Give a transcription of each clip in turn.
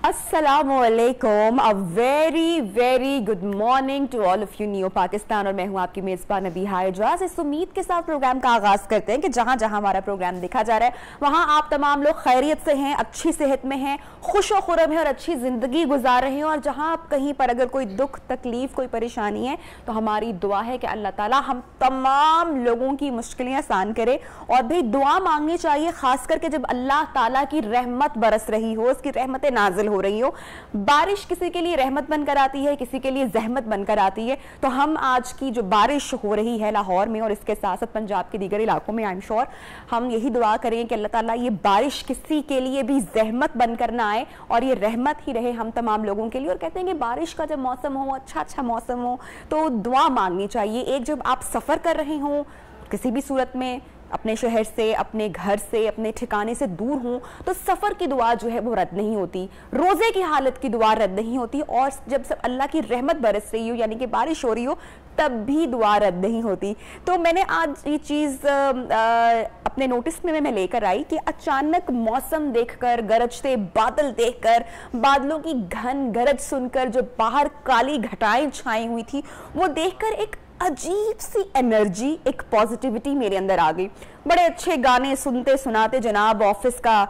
अस्सलामुअलैकुम, a very very good morning to all of you new Pakistan. और मैं हूं आपकी मेज़बान नबीहा एजाज। इस उम्मीद के साथ प्रोग्राम का आगाज करते हैं कि जहां जहां हमारा प्रोग्राम देखा जा रहा है वहां आप तमाम लोग खैरियत से हैं, अच्छी सेहत में हैं, खुश व खुरम हैं और अच्छी जिंदगी गुजार रहे हैं। और जहां आप कहीं पर अगर कोई दुख तकलीफ कोई परेशानी है तो हमारी दुआ है कि अल्लाह ताला हम तमाम लोगों की मुश्किलें आसान करे। और भाई दुआ मांगनी चाहिए, खास करके जब अल्लाह ताला की रहमत बरस रही हो, उसकी रहमतें नाजिल हो रही हो। बारिश किसी के लिए रहमत बनकर आती है, किसी के लिए जहमत बनकर आती है। तो हम आज की जो बारिश हो रही है लाहौर में और इसके साथ साथ पंजाब के दीगर इलाकों में, आई एम श्योर हम यही दुआ करें कि अल्लाह ताला ये बारिश किसी के लिए भी जहमत बनकर ना आए और ये रहमत ही रहे हम तमाम लोगों के लिए। और कहते हैं कि बारिश का जब मौसम हो, अच्छा मौसम हो, तो दुआ मांगनी चाहिए। एक जब आप सफर कर रहे हो किसी भी सूरत में, अपने शहर से, अपने घर से, अपने ठिकाने से दूर हूं, तो सफर की दुआ जो है वो रद्द नहीं होती, रोजे की हालत की दुआ रद्द नहीं होती। और जब सब अल्लाह की रहमत बरस रही हो यानी कि बारिश हो रही हो तब भी दुआ रद्द नहीं होती। तो मैंने आज ये चीज़ अपने नोटिस में मैं लेकर आई कि अचानक मौसम देखकर, गरजते बादल देखकर, बादलों की घन गरज सुनकर जो बाहर काली घटाएं छाई हुई थी वो देखकर एक अजीब सी एनर्जी, एक पॉजिटिविटी मेरे अंदर आ गई। बड़े अच्छे गाने सुनते सुनाते जनाब ऑफिस का,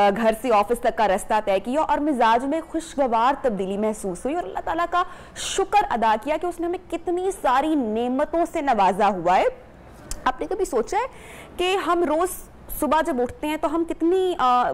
घर से ऑफिस तक का रास्ता तय किया और मिजाज में खुशगवार तब्दीली महसूस हुई और अल्लाह ताला का शुक्र अदा किया कि उसने हमें कितनी सारी नेमतों से नवाजा हुआ है। आपने कभी सोचा है कि हम रोज सुबह जब उठते हैं तो हम कितनी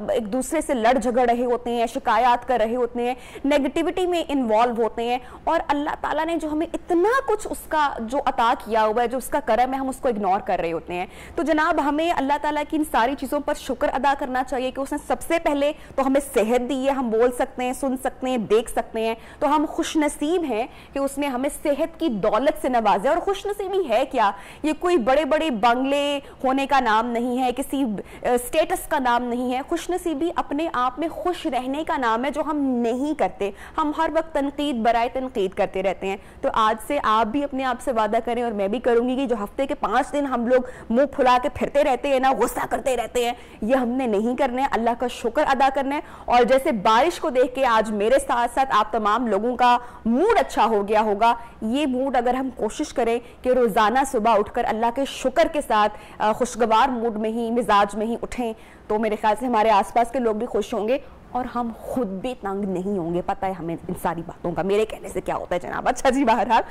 एक दूसरे से लड़ झगड़ रहे होते हैं, शिकायत कर रहे होते हैं, नेगेटिविटी में इन्वॉल्व होते हैं। और अल्लाह ताला ने जो हमें इतना कुछ उसका जो अता किया हुआ है, जो उसका करम है, हम उसको इग्नोर कर रहे होते हैं। तो जनाब हमें अल्लाह ताला की इन सारी चीज़ों पर शुक्र अदा करना चाहिए कि उसने सबसे पहले तो हमें सेहत दी है, हम बोल सकते हैं, सुन सकते हैं, देख सकते हैं। तो हम खुशनसीब हैं कि उसने हमें सेहत की दौलत से नवाजा। और खुशनसीबी है क्या? ये कोई बड़े बड़े बंगले होने का नाम नहीं है, किसी स्टेटस का नाम नहीं है। खुशनसीबी अपने आप में खुश रहने का नाम है, जो हम नहीं करते। हम हर वक्त तनकीद बराए तनकीद करते रहते हैं। तो आज से आप भी अपने आप से वादा करें और मैं भी करूंगी कि जो हफ्ते के 5 दिन हम लोग मुंह फुला के फिरते रहते हैं ना, गुस्सा करते रहते हैं, ये हमने नहीं करना है। अल्लाह का शुक्र अदा करना है। और जैसे बारिश को देख के आज मेरे साथ साथ आप तमाम लोगों का मूड अच्छा हो गया होगा, ये मूड अगर हम कोशिश करें कि रोजाना सुबह उठकर अल्लाह के शुक्र के साथ खुशगवार मूड में ही, मिजाज में ही उठें, तो मेरे ख्याल से हमारे आसपास के लोग भी खुश होंगे और हम खुद भी तंग नहीं होंगे। पता है हमें इन सारी बातों का, मेरे कहने से क्या होता है जनाब। अच्छा जी, बहरहाल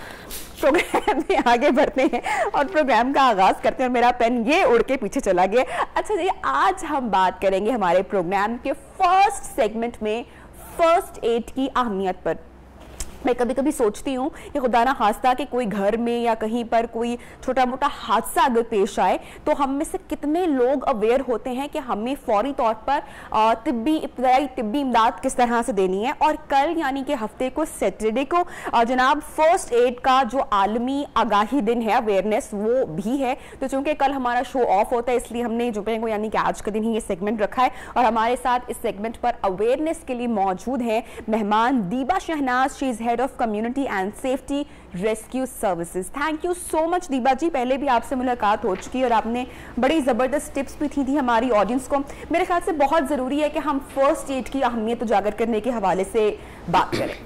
प्रोग्राम में आगे बढ़ते हैं और प्रोग्राम का आगाज करते हैं। और मेरा पेन ये उड़ के पीछे चला गया। अच्छा जी, आज हम बात करेंगे हमारे प्रोग्राम के फर्स्ट सेगमेंट में फर्स्ट एड की अहमियत पर। मैं कभी कभी सोचती हूँ कि खुदा ना खास्ता कि कोई घर में या कहीं पर कोई छोटा मोटा हादसा अगर पेश आए तो हम में से कितने लोग अवेयर होते हैं कि हमें फौरी तौर पर इब्तदाई तिब्बी इमदाद किस तरह से देनी है। और कल यानी कि हफ्ते को सैटरडे को जनाब फर्स्ट एड का जो आलमी आगाही दिन है, अवेयरनेस, वो भी है। तो चूंकि कल हमारा शो ऑफ होता है इसलिए हमने जुमे को यानी कि आज के दिन ही ये सेगमेंट रखा है। और हमारे साथ इस सेगमेंट पर अवेयरनेस के लिए मौजूद हैं मेहमान Deeba Shahnaz, she is head of community and safety rescue services. Thank you so much Deeba ji, पहले भी आपसे मुलाकात हो चुकी है और आपने बड़ी ज़बरदस्त टिप्स भी थी हमारी ऑडियंस को। मेरे ख्याल से बहुत ज़रूरी है कि हम फर्स्ट एड की अहमियत उजागर करने के हवाले से बात करें।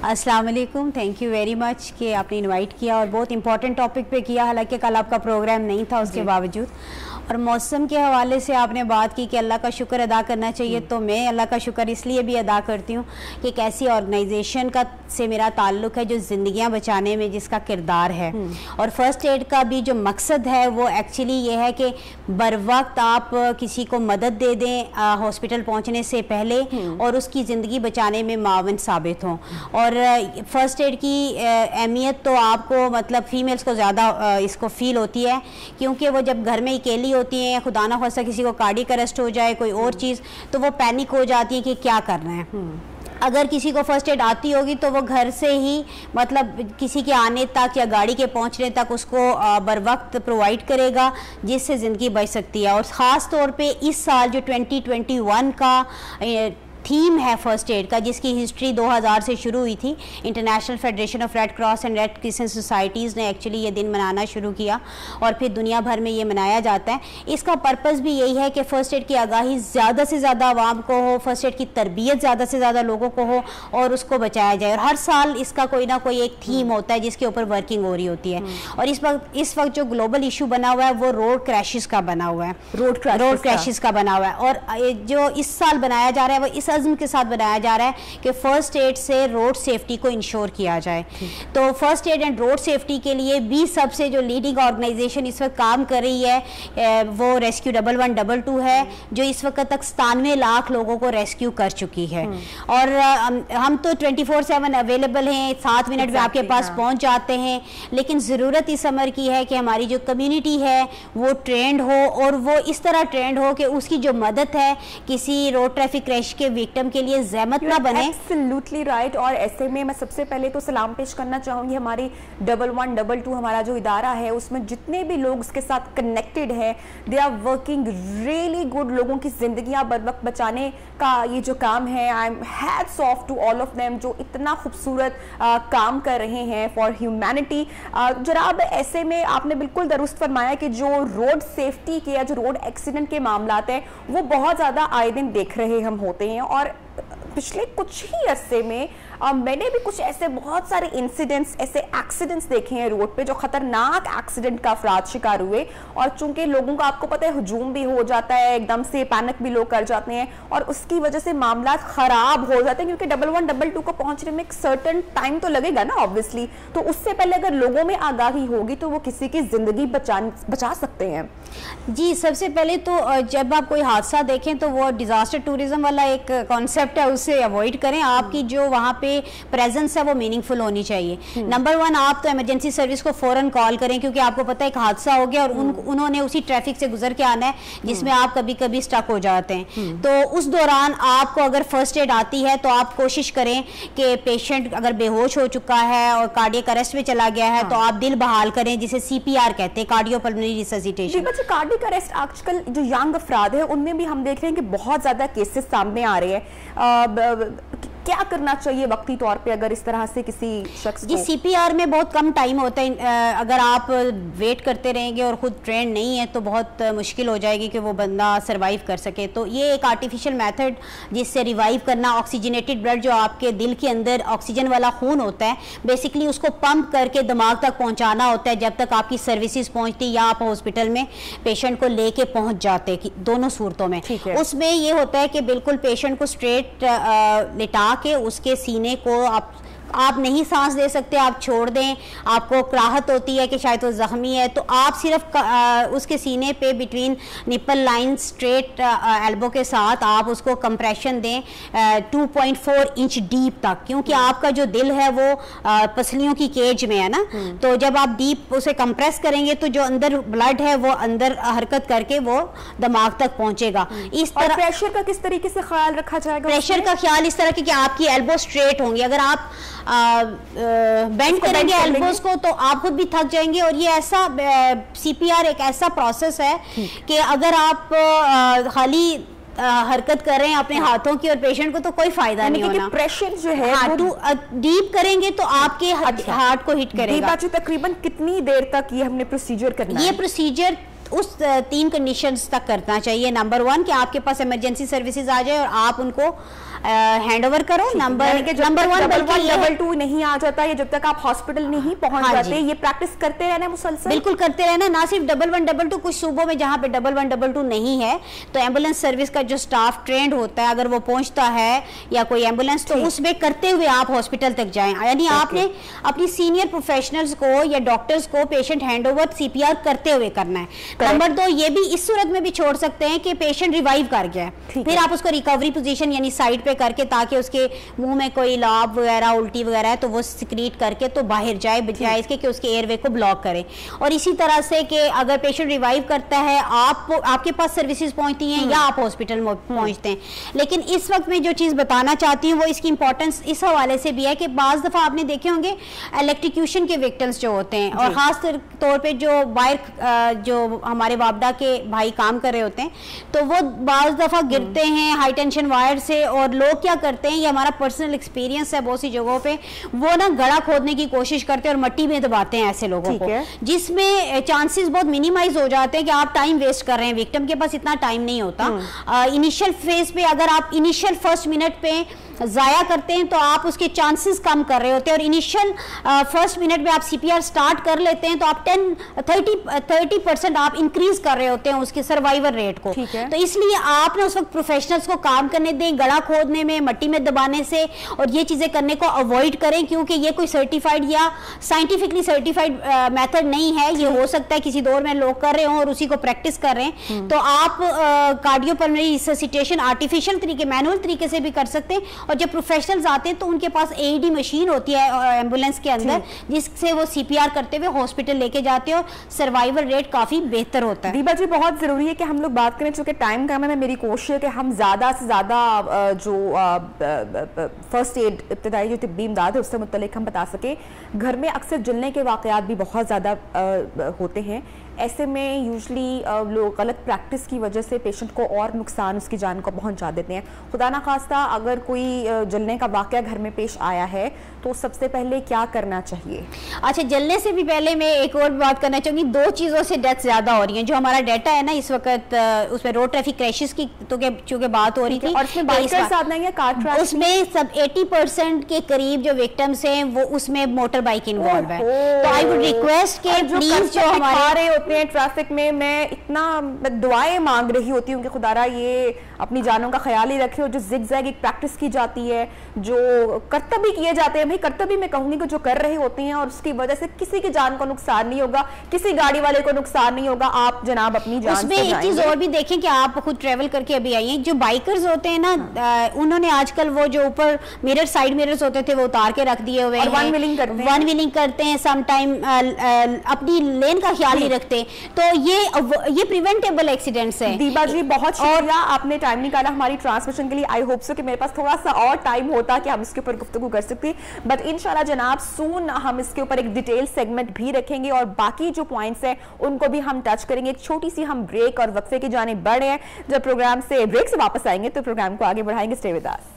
अस्सलाम वालेकुम, थैंक यू वेरी मच कि आपने इनवाइट किया और बहुत इंपॉर्टेंट टॉपिक पे किया। हालांकि कल आपका प्रोग्राम नहीं था उसके बावजूद। और मौसम के हवाले से आपने बात की कि अल्लाह का शुक्र अदा करना चाहिए, तो मैं अल्लाह का शुक्र इसलिए भी अदा करती हूँ कि एक ऐसी ऑर्गेनाइजेशन का से मेरा ताल्लुक़ है जो ज़िंदगियाँ बचाने में जिसका किरदार है। और फर्स्ट एड का भी जो मकसद है वो एक्चुअली ये है कि बर वक्त आप किसी को मदद दे दें हॉस्पिटल पहुँचने से पहले और उसकी ज़िंदगी बचाने में मावन साबित हों। और फर्स्ट एड की अहमियत तो आपको मतलब फ़ीमेल्स को ज़्यादा इसको फ़ील होती है, क्योंकि वो जब घर में अकेली होती हैं, खुदा ना खास्ता किसी को कार्डियक अरेस्ट हो जाए, कोई और चीज़, तो वो पैनिक हो जाती है कि क्या करना है। अगर किसी को फर्स्ट एड आती होगी तो वो घर से ही मतलब किसी के आने तक या गाड़ी के पहुंचने तक उसको बर वक्त प्रोवाइड करेगा, जिससे ज़िंदगी बच सकती है। और ख़ास तौर पे इस साल जो 2021 का थीम है फर्स्ट एड का, जिसकी हिस्ट्री 2000 से शुरू हुई थी। International federation of red cross and red crescent societies ने एक्चुअली ये दिन मनाना शुरू किया और फिर दुनिया भर में ये मनाया जाता है। इसका पर्पज़ भी यही है कि फ़र्स्ट एड की आगाही ज़्यादा से ज़्यादा आवाम को हो, फर्स्ट एड की तरबियत ज़्यादा से ज़्यादा लोगों को हो और उसको बचाया जाए। और हर साल इसका कोई ना कोई एक थीम होता है जिसके ऊपर वर्किंग हो रही होती है। और इस वक्त जो ग्लोबल इशू बना हुआ है वो रोड क्रैशेस का बना हुआ है, रोड क्रैशेस का बना हुआ है। और जो इस साल बनाया जा रहा है वो इस अज़्म के साथ बनाया जा रहा है कि फ़र्स्ट एड से रोड सेफ्टी को इंश्योर किया जाए। तो first aid and road safety के लिए भी सबसे जो लीडिंग ऑर्गेनाइजेशन इस वक्त काम कर रही है वो रेस्क्यू 1122 है, जो इस वक्त तक 97 लाख लोगों को रेस्क्यू कर चुकी है। और हम तो 24/7 अवेलेबल हैं, 7 मिनट में आपके पास पहुंच जाते हैं। लेकिन ज़रूरत इस अमर की है कि हमारी जो कम्युनिटी है वो ट्रेंड हो, और वो इस तरह ट्रेंड हो कि उसकी जो मदद है किसी रोड ट्रैफिक क्रैश के विक्टिम के लिए ज़हमत ना बने। Absolutely right. और ऐसे में मैं सबसे पहले तो सलाम पेश करना चाहूँगी हमारी 1122 हमारा जो इदारा है, उसमें जितने भी लोग उसके साथ कनेक्टेड है, they are working really good. लोगों की जिंदगियां बर वक्त बचाने का ये जो काम है, I am hats off to all of them, जो इतना खूबसूरत काम कर रहे हैं फॉर ह्यूमैनिटी। जनाब, ऐसे में आपने बिल्कुल दुरुस्त फरमाया कि जो रोड सेफ्टी के या जो रोड एक्सीडेंट के मामलात हैं वो बहुत ज़्यादा आए दिन देख रहे हम होते हैं। और पिछले कुछ ही अरसे में मैंने भी कुछ ऐसे बहुत सारे इंसिडेंट्स, ऐसे एक्सीडेंट्स देखे हैं रोड पे जो खतरनाक एक्सीडेंट का अफराद शिकार हुए। और चूंकि लोगों का आपको पता है हुजूम भी हो जाता है, एकदम से पैनिक भी लोग कर जाते हैं और उसकी वजह से मामला खराब हो जाते हैं, क्योंकि 1122 को पहुंचने में एक सर्टन टाइम तो लगेगा ना ऑब्वियसली। तो उससे पहले अगर लोगों में आगाही होगी तो वो किसी की जिंदगी बचा सकते हैं। जी, सबसे पहले तो जब आप कोई हादसा देखें तो वो डिजास्टर टूरिज्म वाला एक कॉन्सेप्ट है, उससे अवॉइड करें। आपकी जो वहाँ पे प्रेजेंस है वो मीनिंगफुल होनी चाहिए। नंबर 1, आप तो इमरजेंसी सर्विस को फौरन कॉल करें, क्योंकि आपको पता है एक हादसा हो गया और उन्होंने उसी ट्रैफिक से गुजर के आना है जिसमें आप कभी कभी स्टक हो जाते हैं। तो उस दौरान आपको अगर फर्स्ट एड आती है तो आप कोशिश करें कि पेशेंट अगर बेहोश हो चुका है और कार्डियक अरेस्ट में चला गया है तो आप दिल बहाल करें, जिसे CPR कहते हैं, कार्डियोपल्मोनरी रिससिटेशन। कार्डियक अरेस्ट आजकल जो यंग अफराद है उनमें भी हम देख रहे हैं कि बहुत ज्यादा केसेस सामने आ रहे हैं। क्या करना चाहिए वक्ती तौर पे अगर इस तरह से किसी शख्स जी, CPR में बहुत कम टाइम होता है। अगर आप वेट करते रहेंगे और खुद ट्रेंड नहीं है तो बहुत मुश्किल हो जाएगी कि वो बंदा सरवाइव कर सके। तो ये एक आर्टिफिशियल मेथड जिससे रिवाइव करना, ऑक्सीजनेटेड ब्लड जो आपके दिल के अंदर ऑक्सीजन वाला खून होता है, बेसिकली उसको पंप करके दिमाग तक पहुंचाना होता है जब तक आपकी सर्विसेज पहुंचती या आप हॉस्पिटल में पेशेंट को लेके पहुंच जाते, दोनों सूरतों में। उसमें ये होता है कि बिल्कुल पेशेंट को स्ट्रेट लिटा के उसके सीने को आप नहीं सांस दे सकते, आप छोड़ दें, आपको कराहत होती है कि शायद वो जख्मी है, तो आप सिर्फ उसके सीने पे between nipple line straight elbow के साथ आप उसको कंप्रेशन दें 2.4 इंच डीप तक, क्योंकि आपका जो दिल है वो पसलियों की केज में है ना। तो जब आप डीप उसे कंप्रेस करेंगे तो जो अंदर ब्लड है वो अंदर हरकत करके वो दिमाग तक पहुंचेगा। इस तरह प्रेशर का किस तरीके से ख्याल रखा जाएगा? प्रेशर का ख्याल इस तरह कि आपकी एल्बो स्ट्रेट होंगी। अगर आप बेंड करेंगे एल्बोस को तो आप खुद भी थक जाएंगे। और ये ऐसा CPR एक ऐसा प्रोसेस है कि अगर आप खाली हरकत कर रहे हैं अपने हाथों की और पेशेंट को तो कोई फायदा नहीं होना। प्रेशर जो है डीप करेंगे तो आपके हार्ट को हिट करेगा। तकरीबन कितनी देर तक ये हमने प्रोसीजर करना है? ये प्रोसीजर उस 3 कंडीशंस तक करना चाहिए। नंबर 1 कि आपके पास इमरजेंसी सर्विसेज आ जाए और आप उनको हैंड ओवर करो। नंबर 1 लेवल 2 नहीं आ जाता है जब तक आप हॉस्पिटल नहीं पहुंच जाते। ये प्रैक्टिस करते रहना मुसलसल, बिल्कुल करते रहना। ना सिर्फ 1122, कुछ सूबों में जहां पे 1122 नहीं है तो एम्बुलेंस सर्विस का जो स्टाफ ट्रेंड होता है, अगर वो पहुंचता है या कोई एम्बुलेंस, तो उसमें करते हुए आप हॉस्पिटल तक जाएं। यानी आपने अपनी सीनियर प्रोफेशनल्स को या डॉक्टर्स को पेशेंट हैंड ओवर CPR करते हुए करना है। नंबर 2, ये भी इस सूरत में भी छोड़ सकते हैं कि पेशेंट रिवाइव कर गया, फिर आप उसको रिकवरी पोजीशन यानी साइड पे करके, ताकि उसके मुंह में कोई लाभ वगैरह उल्टी वगैरह है तो वो सिक्रीट करके तो बाहर जाए, बजाय इसके कि उसके एयरवे को ब्लॉक करे। और इसी तरह से कि अगर पेशेंट रिवाइव करता है, आपके पास सर्विसेज पहुंचती हैं या आप हॉस्पिटल में पहुंचते हैं। लेकिन इस वक्त में जो चीज़ बताना चाहती हूँ वो इसकी इंपॉर्टेंस इस हवाले से भी है कि बाज़ दफ़ा आपने देखे होंगे इलेक्ट्रिक्यूशन के विक्टिम्स जो होते हैं, और ख़ास तौर पर जो वायर जो हमारे वापडा के भाई काम कर रहे होते हैं, तो वो बाज़ दफ़ा गिरते हैं हाई टेंशन वायर से और लोग क्या करते हैं, ये हमारा पर्सनल एक्सपीरियंस है, बहुत सी जगहों पे वो ना गड़ा खोदने की कोशिश करते हैं और मट्टी में दबाते हैं ऐसे लोगों को, जिसमें चांसेस बहुत मिनिमाइज हो जाते हैं कि आप टाइम वेस्ट कर रहे हैं। विक्टिम के पास इतना टाइम नहीं होता। इनिशियल फेज पे अगर आप इनिशियल फर्स्ट मिनट पे ज़ाया करते हैं तो आप उसके चांसेस कम कर रहे होते हैं, और इनिशियल फर्स्ट मिनट में आप सीपीआर स्टार्ट कर लेते हैं तो आप 30% आप इंक्रीज कर रहे होते हैं उसके सर्वाइवल रेट को। तो इसलिए आपने उस वक्त प्रोफेशनल्स को काम करने दें, गड़ा खोदने में, मट्टी में दबाने से, और ये चीज़ें करने को अवॉइड करें, क्योंकि ये कोई सर्टिफाइड या साइंटिफिकली सर्टिफाइड मेथड नहीं है। ये हो सकता है किसी दौर में लोग कर रहे हों और उसी को प्रैक्टिस कर रहे हैं। तो आप कार्डियोपल्मोनरी रिससिटेशन आर्टिफिशियल तरीके, मैनुअल तरीके से भी कर सकते हैं, और जब प्रोफेशनल्स आते हैं तो उनके पास एईडी मशीन होती है एम्बुलेंस के अंदर, जिससे वो सीपीआर करते हुए हॉस्पिटल लेके जाते हैं और सर्वाइवल रेट काफी बेहतर होता है। दीपा जी, बहुत जरूरी है कि हम लोग बात करें, चूंकि टाइम कम है, मेरी कोशिश है कि हम ज्यादा से ज्यादा जो फर्स्ट एड इब्तिदाई जो तिब्बी इमदाद है उससे मुतल्लिक हम बता सके। घर में अक्सर जलने के वाकयात भी बहुत ज्यादा होते हैं। ऐसे में यूजली लोग गलत प्रैक्टिस की वजह से पेशेंट को और नुकसान, उसकी जान को पहुंचा देते हैं। खुदा ना खास्ता अगर कोई जलने का वाकया घर में पेश आया है तो सबसे पहले क्या करना चाहिए? अच्छा, जलने से भी पहले मैं एक और बात करना चाहूँगी। 2 चीज़ों से डेथ ज़्यादा हो रही है। जो हमारा डाटा है ना इस वक्त, उसमें रोड ट्रैफिक क्रैशेस की तो चूँकि बात हो रही थी, और उसमें बाइकर्स आना है, कार क्रैश, उसमें सब 80% के करीब जो विक्टिम्स हैं वो उसमें मोटर बाइक इन्वॉल्व है। तो आई वुड रिक्वेस्ट के प्लीज जो हमारे होते हैं ट्रैफिक में, मैं इतना दुआएं मांग रही होती हूँ कि खुदारा ये अपनी जानों का ख्याल ही रखे। और जो जिग-जैग एक प्रैक्टिस की जाती है, जो कर्तव्य किए जाते हैं, भाई कर्तव्य मैं कहूंगी कि जो कर रहे होते हैं, और उसकी वजह से किसी की जान को नुकसान नहीं होगा, किसी गाड़ी वाले को नुकसान नहीं होगा। आप जनाब अपनी जान उसमें एक चीज और भी देखें कि आप खुद ट्रेवल करके अभी आई हैं, जो बाइकर्स होते हैं ना, उन्होंने आजकल वो जो ऊपर मिरर, साइड मिरर्स होते थे वो उतार के रख दिए हुए हैं, वन व्हीलिंग करते हैं, सम टाइम अपनी लेन का ख्याल नहीं रखते। तो ये प्रिवेंटेबल एक्सीडेंट्स हैं। दीपा जी, बहुत शुक्रिया, आपने टाइम निकाला हमारी ट्रांसमिशन के लिए। आई होप सो कि मेरे पास थोड़ा सा और टाइम होता कि हम इसके ऊपर गुफ्तगू कर सकते, बट इंशाल्लाह जनाब सून हम इसके ऊपर एक डिटेल सेगमेंट भी रखेंगे और बाकी जो पॉइंट्स हैं उनको भी हम टच करेंगे। एक छोटी सी हम ब्रेक और वक्फे की जानिब बढ़ रहे हैं। जब प्रोग्राम से ब्रेक से वापस आएंगे तो प्रोग्राम को आगे बढ़ाएंगे। Stay with us.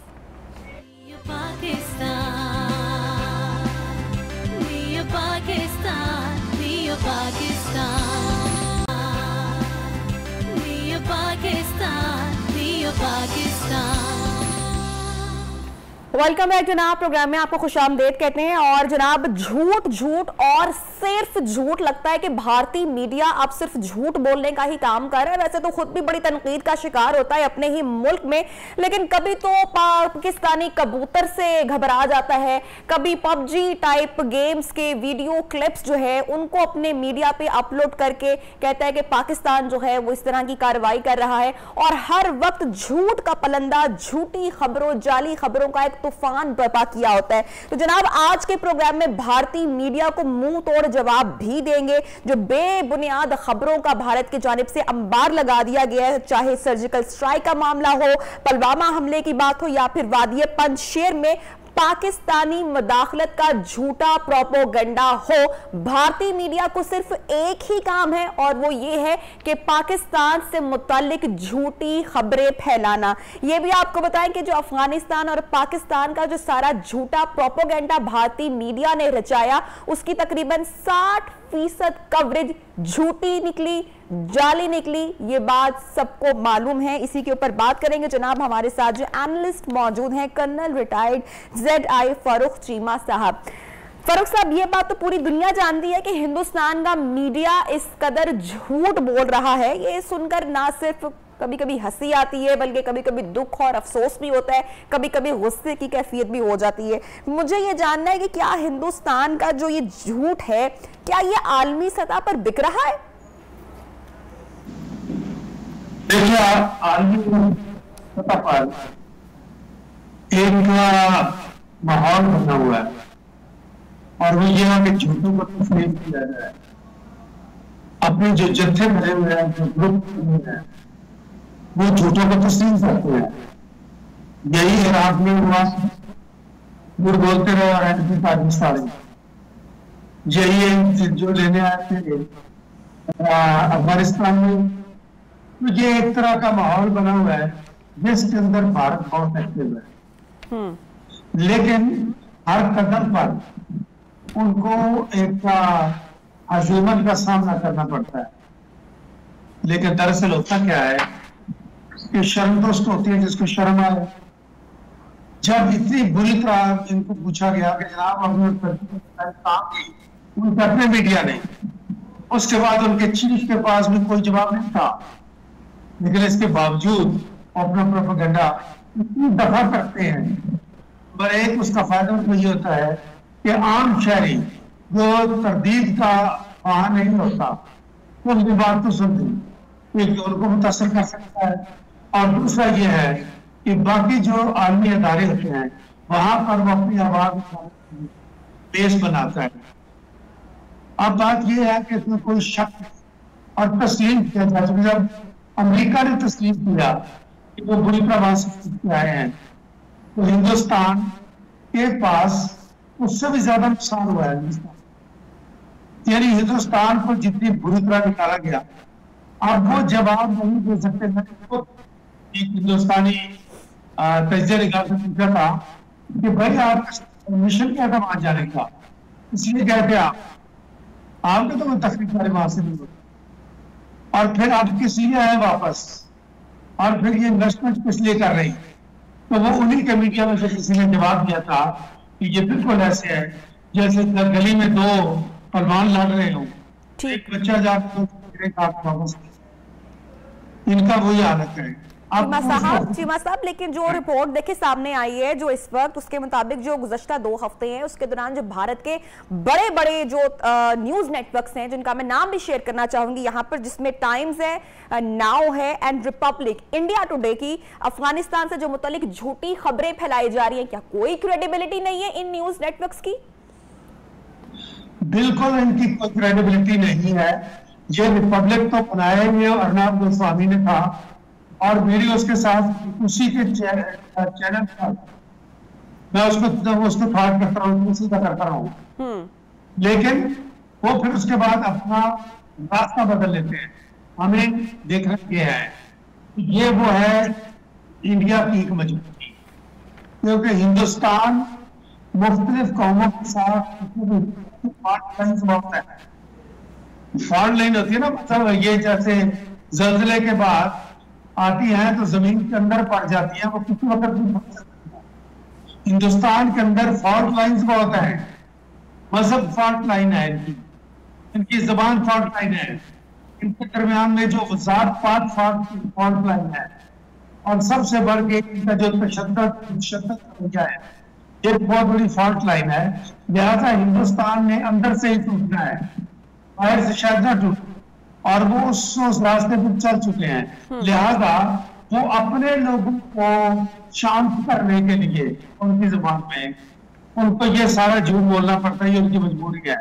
Welcome back जनाब। प्रोग्राम में आपको खुशामदीद कहते हैं। और जनाब, झूठ और सिर्फ झूठ, लगता है कि भारतीय मीडिया अब सिर्फ झूठ बोलने का ही काम कर रहा है। वैसे तो खुद भी बड़ी तनकीद का शिकार होता है अपने ही मुल्क में, लेकिन कभी तो पाकिस्तानी कबूतर से घबरा जाता है, कभी पबजी टाइप गेम्स के वीडियो क्लिप्स जो है उनको अपने मीडिया पे अपलोड करके कहता है कि पाकिस्तान जो है वो इस तरह की कार्रवाई कर रहा है। और हर वक्त झूठ का पलंदा, झूठी खबरों, जाली खबरों का एक तूफान बर्पा किया होता है। तो जनाब, आज के प्रोग्राम में भारतीय मीडिया को मुंह तोड़ जवाब भी देंगे। जो बेबुनियाद खबरों का भारत की जानिब से अंबार लगा दिया गया है, चाहे सर्जिकल स्ट्राइक का मामला हो, पुलवामा हमले की बात हो, या फिर वादिये पंजशेर में पाकिस्तानी मुदाखलत का झूठा प्रोपोगंडा हो, भारतीय मीडिया को सिर्फ एक ही काम है और वो ये है कि पाकिस्तान से मुताल्लिक झूठी खबरें फैलाना। ये भी आपको बताएं कि जो अफगानिस्तान और पाकिस्तान का जो सारा झूठा प्रोपोगंडा भारतीय मीडिया ने रचाया, उसकी तकरीबन 60% कवरेज झूठी निकली, जाली निकली। ये बात सबको मालूम है। इसी के ऊपर बात करेंगे जनाब। हमारे साथ जो एनालिस्ट मौजूद हैं, colonel retired ZI Farooq Cheema sahab. Farooq साहब, ये बात तो पूरी दुनिया जानती है कि हिंदुस्तान का मीडिया इस कदर झूठ बोल रहा है। ये सुनकर ना सिर्फ कभी कभी हंसी आती है, बल्कि कभी कभी दुख और अफसोस भी होता है, कभी कभी गुस्से की कैफियत भी हो जाती है। मुझे ये जानना है कि क्या हिंदुस्तान का जो ये झूठ है, क्या ये आलमी सतह पर बिक रहा है? देखिए, आलमी सतह पर एक माहौल बना हुआ है और वो ये है कि झूठों को तस्लीम किया जाए। अपने जो जत्थे भरे हुए हैं, जो ग्रुप हैं, वो झूठों को तस्लीम करते हैं। यही इराक में हुआ, गुड़ बोलते रहे और एंटी पाकिस्तानी। यही जो लेने आए थे अफगानिस्तान में, तो ये एक तरह का माहौल बना हुआ है जिसके अंदर भारत बहुत एक्टिव है। लेकिन हर कदम पर उनको एक अजूमन का सामना करना पड़ता है। लेकिन दरअसल होता क्या है कि शर्म तो उसको होती है जिसको शर्म आए। जब इतनी बुरी तरह इनको पूछा गया कि जनाब आपने उनके अपने मीडिया ने, उसके बाद उनके चीफ के पास भी कोई जवाब नहीं था, लेकिन इसके बावजूद अपना प्रोपेगेंडा इतनी दफा करते हैं। पर एक उसका फायदा उनको ये होता है कि आम शहरी जो तरदीद का वहां नहीं होता तो उनकी बात तो सुनती, एक उनको मुतासर कर सकता है। और दूसरा ये है कि बाकी जो आलमी अदारे होते हैं वहां पर वो अपनी आवाज बेस बनाता है। अब बात यह है कि इसमें कोई शक और तस्लीम किया जा चुका। जब अमेरिका ने तस्लीम किया कि वो बुरी तरह से आए हैं तो हिंदुस्तान के पास उससे भी ज्यादा नुकसान हुआ है। यानी हिंदुस्तान को जितनी बुरी तरह निकाला गया, अब वो जवाब नहीं दे सकते। मैंने एक हिंदुस्तानी तजिया निकाल से पूछा था कि भाई आपका मिशन क्या था वहां जाने का, इसलिए कहते आपने तो कोई तकलीफ वाले वहां से नहीं होती, और फिर आप किस लिए आए वापस, और फिर ये इन्वेस्टमेंट किस लिए कर रही। तो वो उन्हीं के मीडिया में से किसी ने जवाब दिया था कि ये बिल्कुल ऐसे है जैसे गली में दो पहलवान लड़ रहे हो, एक बच्चा जाकर इनका वही हालत है। चीमा साहब, लेकिन जो रिपोर्ट देखिए सामने आई है जो इस वक्त, उसके मुताबिक जो गुज़श्ता 2 हफ्ते हैं उसके दौरान जो भारत के बड़े बड़े जो न्यूज नेटवर्क्स हैं, जिनका मैं नाम भी शेयर करना चाहूंगी यहाँ पर, जिसमें टाइम्स है, नाउ है एंड रिपब्लिक, इंडिया टुडे की अफगानिस्तान से जो मुतालिक झूठी खबरें फैलाई जा रही हैं, क्या कोई क्रेडिबिलिटी नहीं है इन न्यूज नेटवर्क्स की? बिल्कुल इनकी कोई क्रेडिबिलिटी नहीं है। ये रिपब्लिक तो बनाया ही है अर्नब गोस्वामी ने था, और मेरी उसके साथ उसी के चैनल पर मैं उसको फाट करता रहूँ, सीधा करता रहूँ, लेकिन वो फिर उसके बाद अपना रास्ता बदल लेते हैं। हमें देखना यह है, ये वो है इंडिया की एक मजबूरी, क्योंकि हिंदुस्तान मुख्तलिफ कौमों के साथ फॉल्ट लाइन होती है ना, मतलब ये जैसे जल्जले के बाद आती हैं तो जमीन के अंदर पड़ जाती है, वो किसी वक्त भी पड़ सकती है। हिंदुस्तान के अंदर फॉल्ट लाइन्स बहुत है, मजहब फॉल्ट लाइन है, इनकी जबान फॉल्ट लाइन है, इनके दरमियान में जो जात पात फॉल्ट लाइन है, और सबसे बढ़ के इनका जो तशद्दुद है, एक बहुत बड़ी फॉल्ट लाइन है। लिहाजा हिंदुस्तान ने अंदर से ही टूटना है, बाहर से शायद ना टूटे, और वो उस रास्ते पर चल चुके हैं। लिहाजा वो अपने लोगों को शांत करने के लिए उनकी जुबान में उनको ये सारा झूठ बोलना पड़ता है, ये उनकी मजबूरी है।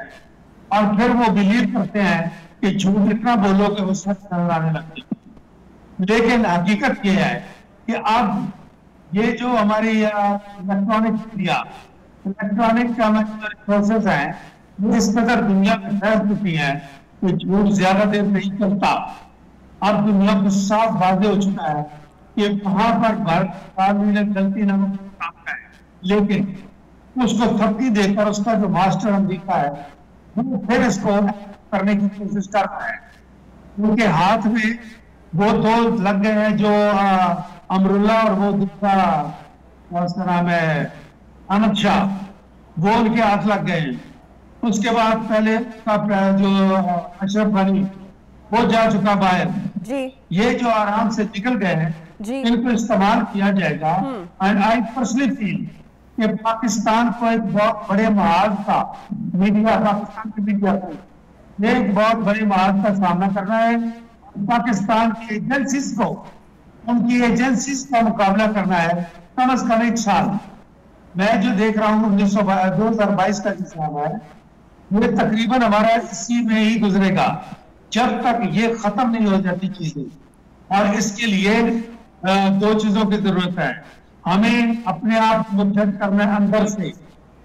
और फिर वो बिलीव करते हैं कि झूठ इतना बोलो कि वो सच नजर आने लगती है। लेकिन हकीकत ये है कि अब ये जो हमारी इलेक्ट्रॉनिक मीडिया, इलेक्ट्रॉनिक प्रोसेस है, वो इस कदर दुनिया में फैल चुकी है कि झूठ ज्यादा देर नहीं चलता। अब दुनिया को साफ वादे हो चुका है कि वहां पर भारत ने गलती ना है, लेकिन उसको थपकी देकर उसका जो मास्टर अमेरिका है वो फिर इसको करने की कोशिश कर रहा है। उनके हाथ में वो दो लग गए हैं, जो अमरुल्ला और वो दूसरा उसका नाम है अमित शाह, वो उनके हाथ लग गए हैं। उसके बाद पहले जो अशरफ गनी वो जा चुका बाहर जी। ये जो आराम से निकल गए हैं इनको इस्तेमाल किया जाएगा। एंड आई पर्सनली फील कि पाकिस्तान को एक बहुत बड़े महाज का मीडिया, पाकिस्तान की मीडिया को एक बहुत बड़े महाज का सामना करना है। पाकिस्तान की एजेंसीज को, उनकी एजेंसीज का मुकाबला करना है कम अज कम 1 साल। मैं जो देख रहा हूँ 2022 का हिसाब है, ये तकरीबन हमारा इसी में ही गुजरेगा जब तक ये खत्म नहीं हो जाती चीजें। और इसके लिए 2 चीजों की जरूरत है। हमें अपने आप मुद्दत करना है अंदर से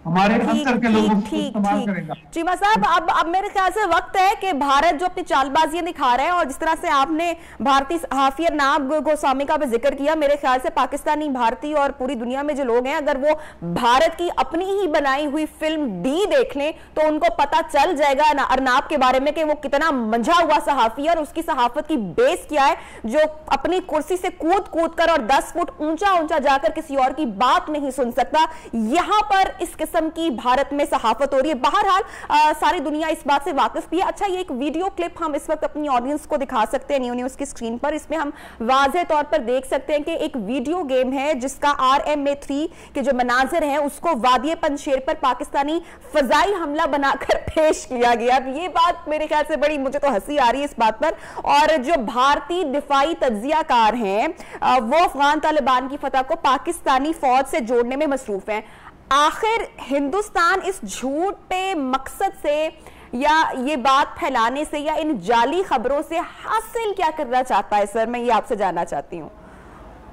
हमारे अंदर के लोगों को इस्तेमाल करेगा। चीमा साहब, अब मेरे ख्याल से वक्त है कि भारत जो अपनी चालबाजियां दिखा रहे हैं, और जिस तरह से आपने भारतीय सहाफी अर्नाब गोस्वामी का भी जिक्र किया, मेरे ख्याल से पाकिस्तानी, भारतीय और पूरी दुनिया में जो लोग हैं, अगर वो भारत की अपनी ही बनाई हुई फिल्म डी देख लें तो उनको पता चल जाएगा अर्नाब के बारे में कि वो कितना मंझा हुआ सहाफी है और उसकी सहाफत की बेस क्या है, जो अपनी कुर्सी से कूद कूद कर और 10 फुट ऊंचा ऊंचा जाकर किसी और की बात नहीं सुन सकता। यहां पर इस किस्म की भारत में सहाफत हो रही है। बहरहाल सारी दुनिया इस बात से वाकिफ भी है। अच्छा, ये एक वीडियो क्लिप हम इस वक्त अपनी ऑडियंस को दिखा सकते हैं न्यू न्यूज की स्क्रीन पर। इसमें हम वाज़ेह तौर पर देख सकते हैं कि एक वीडियो गेम है जिसका RMA3 के जो मनाजिर हैं उसको वादिये पंजशेर पर पाकिस्तानी फजाई हमला बनाकर पेश किया गया। ये बात मेरे ख्याल से बड़ी, मुझे तो हंसी आ रही है इस बात पर। और जो भारतीय दिफाई तज्जियाकार हैं वो अफगान तालिबान की फतह को पाकिस्तानी फौज से जोड़ने में मसरूफ हैं। आखिर हिंदुस्तान इस झूठे मकसद से या ये बात फैलाने से या इन जाली खबरों से हासिल क्या करना चाहता है सर? मैं ये आपसे जानना चाहती हूँ।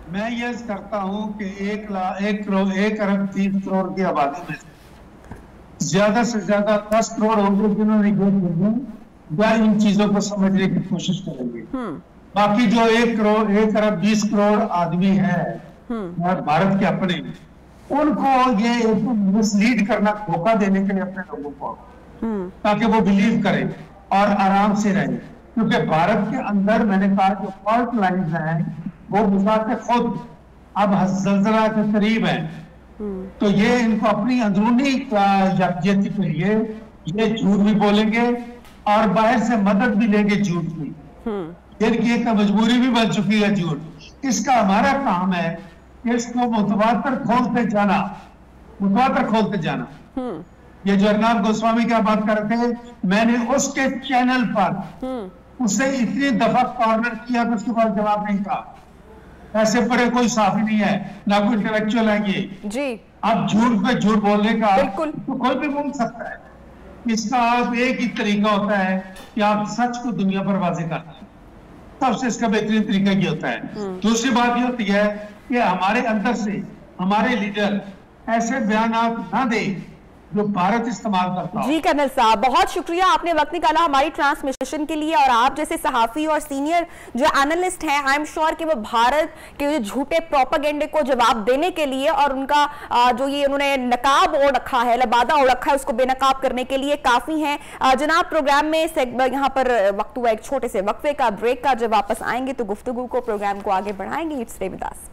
मैं ये करता हूँ कि 1 अरब 30 करोड़ की आबादी में ज्यादा से ज्यादा 10 करोड़ होंगे जिन्होंने या इन चीजों को समझने की कोशिश करेंगे। बाकी जो 1 अरब 20 करोड़ आदमी है भारत के अपने, उनको ये मिसलीड करना, धोखा देने के लिए अपने लोगों को, ताकि वो बिलीव करें और आराम से रहें। क्योंकि भारत के अंदर मैंने कहा जो फॉल्ट लाइन्स हैं वो गुजरात खुद अब ज़ल्ज़ला के करीब है, तो ये इनको अपनी अंदरूनी यकजहती के लिए ये झूठ भी बोलेंगे और बाहर से मदद भी लेंगे झूठ की। इनकी एक मजबूरी भी बन चुकी है झूठ। इसका हमारा काम है इसको मुतवातर खोलते जाना। ये जो अर्नाब गोस्वामी की बात कर रहे थे, मैंने उसके चैनल पर उससे इतनी दफा कॉर्नर किया कि उसके बाद जवाब नहीं था। ऐसे परे कोई साफी नहीं है, ना कोई इंटेलेक्चुअल है ये जी। अब झूठ पे झूठ बोलने का तो कोई भी बोल सकता है। इसका आप एक ही तरीका होता है कि आप सच को दुनिया पर वाज़ेह करना है, सबसे इसका बेहतरीन तरीका ये होता है। दूसरी बात ये होती है कि हमारे अंदर से हमारे लीडर ऐसे बयानात ना दे जो भारत इस्तेमाल करता है। जी कर्नल साहब, बहुत शुक्रिया, आपने वक्त निकाला हमारी ट्रांसमिशन के लिए। और आप जैसे सहाफी और सीनियर जो एनालिस्ट हैं, आई एम श्योर कि वो भारत के झूठे प्रोपेगेंडे को जवाब देने के लिए और उनका जो ये उन्होंने नकाब ओढ़ रखा है, लबादा ओढ़ रखा है, उसको बेनकाब करने के लिए काफी हैं। जनाब, प्रोग्राम में यहाँ पर वक्त हुआ एक छोटे से वक्फे का, ब्रेक का। जब वापस आएंगे तो गुफ्तगू को, प्रोग्राम को आगे बढ़ाएंगे। It's stay with us.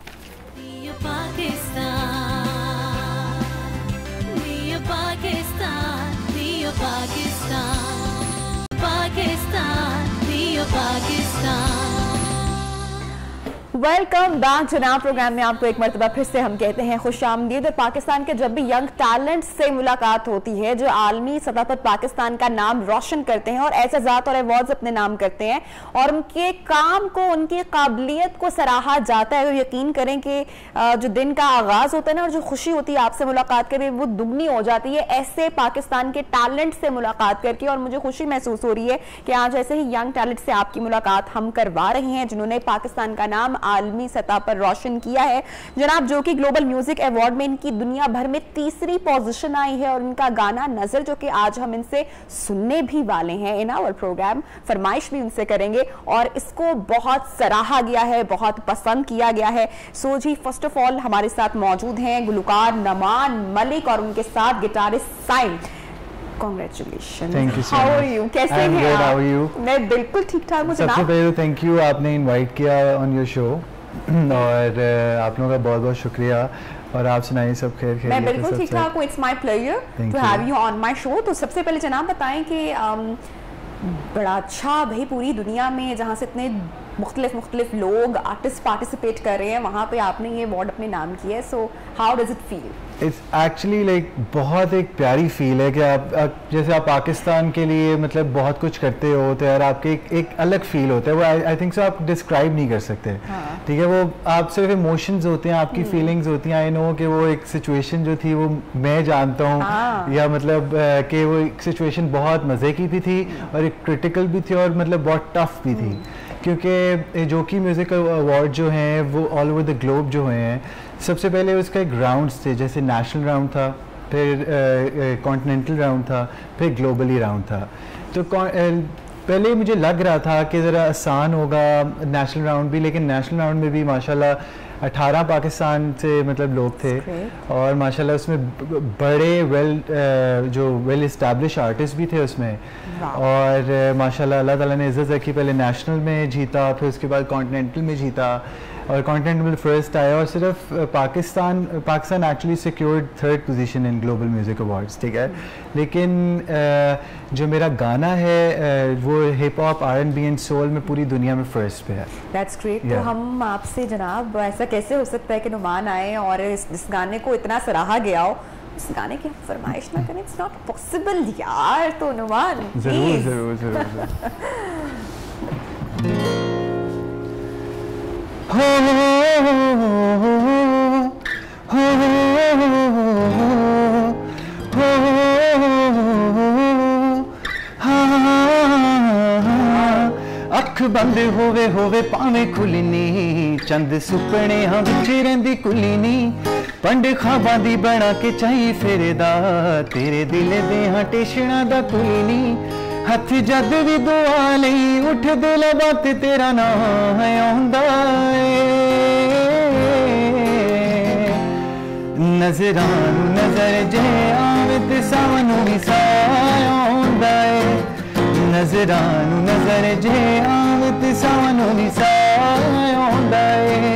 Welcome back जनाब। प्रोग्राम में आपको एक मरतबा फिर से हम कहते हैं खुशामदीद। और पाकिस्तान के जब भी यंग टैलेंट से मुलाकात होती है जो आलमी सतह पर पाकिस्तान का नाम रोशन करते हैं और एजाज़ात और अवार्ड्स अपने नाम करते हैं और उनके काम को, उनकी काबिलियत को सराहा जाता है, तो यकीन करें कि जो दिन का आगाज होता है ना और जो खुशी होती है आपसे मुलाकात करके वो दुगनी हो जाती है ऐसे पाकिस्तान के टैलेंट से मुलाकात करके। और मुझे खुशी महसूस हो रही है कि आज ऐसे ही यंग टैलेंट से आपकी मुलाकात हम करवा रहे हैं जिन्होंने पाकिस्तान का नाम आलमी सतह पर रोशन किया है। जनाब, जो कि ग्लोबल म्यूजिक अवार्ड में इनकी दुनिया भर में 3री पोजीशन आई है और इनका गाना नजर, जो कि आज हम इनसे सुनने भी वाले हैं इन आवर प्रोग्राम, फरमाइश भी उनसे करेंगे और इसको बहुत सराहा गया है, बहुत पसंद किया गया है। सो जी, फर्स्ट ऑफ ऑल हमारे साथ मौजूद हैं गुलकार नमान मलिक और उनके साथ guitarist Saim. Congratulations. Thank you so How much. are you? कैसे I'm हैं good. आप? How are you? मैं बिल्कुल ठीक ठाक हूँ सबसे जनाब। पहले तो थैंक यू, आपने इनवाइट किया ऑन योर शो और आप लोगों का बहुत बहुत शुक्रिया। और आप सुनाइए, सब खैर खैरियत? मैं बिल्कुल ठीक ठाक हूँ। It's my pleasure to have you on my show. तो सबसे पहले जनाब बताएं कि बड़ा अच्छा भाई, पूरी दुनिया में जहाँ से इतने मुख्तलिफ लोग आर्टिस्ट पार्टिसिपेट कर रहे हैं वहाँ पे आपने ये अवार्ड अपने नाम किया है। So how does it feel? It's actually like बहुत एक प्यारी फील है कि आप जैसे आप पाकिस्तान के लिए मतलब बहुत कुछ करते हो तो यार आपके एक अलग फील होता है, वो आई थिंक सो आप डिस्क्राइब नहीं कर सकते। ठीक है, वो आप सिर्फ इमोशंस होते हैं, आपकी फीलिंग्स होती हैं। आई नो कि वो एक सिचुएशन जो थी वो मैं जानता हूँ या मतलब कि वो एक सिचुएशन बहुत मज़े की भी थी और एक क्रिटिकल भी थी और मतलब बहुत टफ भी थी, क्योंकि जो कि म्यूज़िक अवार्ड जो हैं वो ऑल ओवर द ग्लोब जो हैं, सबसे पहले उसका एक राउंड्स थे, जैसे नेशनल राउंड था, फिर कॉन्टिनेंटल राउंड था, फिर ग्लोबली राउंड था। तो पहले मुझे लग रहा था कि ज़रा आसान होगा नेशनल राउंड भी, लेकिन नेशनल राउंड में भी माशाल्लाह 18 पाकिस्तान से मतलब लोग थे और माशाल्लाह उसमें बड़े जो वेल इस्टेब्लिश आर्टिस्ट भी थे उसमें। और माशाल्लाह अल्लाह ताला ने इज़्ज़त रखी, पहले नेशनल में जीता, फिर उसके बाद कॉन्टिनेंटल में जीता और कॉन्टिनेंटल फर्स्ट आया और सिर्फ Pakistan actually secured 3rd position in global music awards, ठीक है। लेकिन जो मेरा गाना है वो hip hop, R&B and soul में पूरी दुनिया में फर्स्ट पे है। That's great. तो हम आपसे जनाब, ऐसा कैसे हो सकता है कि नुमान आए और इस गाने को इतना सराहा गया हो, उस गाने की फरमाइश ना करें? इट्स नॉट पॉसिबल यार। तो नुमान ज़रूर ज़रूर ज़रूर अख बंद होवे भावें खुलनी, चंद सुपने हाँ विच रहिंदी कुलनी, पंड खाबां दी बना के चाही फिरदा, तेरे दिल दे हाँ टेशना दा कुलनी, हथ जद भी दुआ लई उठ दिल बात तेरा नाम आउंदा ए, नजरां नूं नजर जे आवे ते सावनों भी साया आउंदा ए, नजरां नूं नजर जे आवे ते सावनों भी साया आउंदा ए।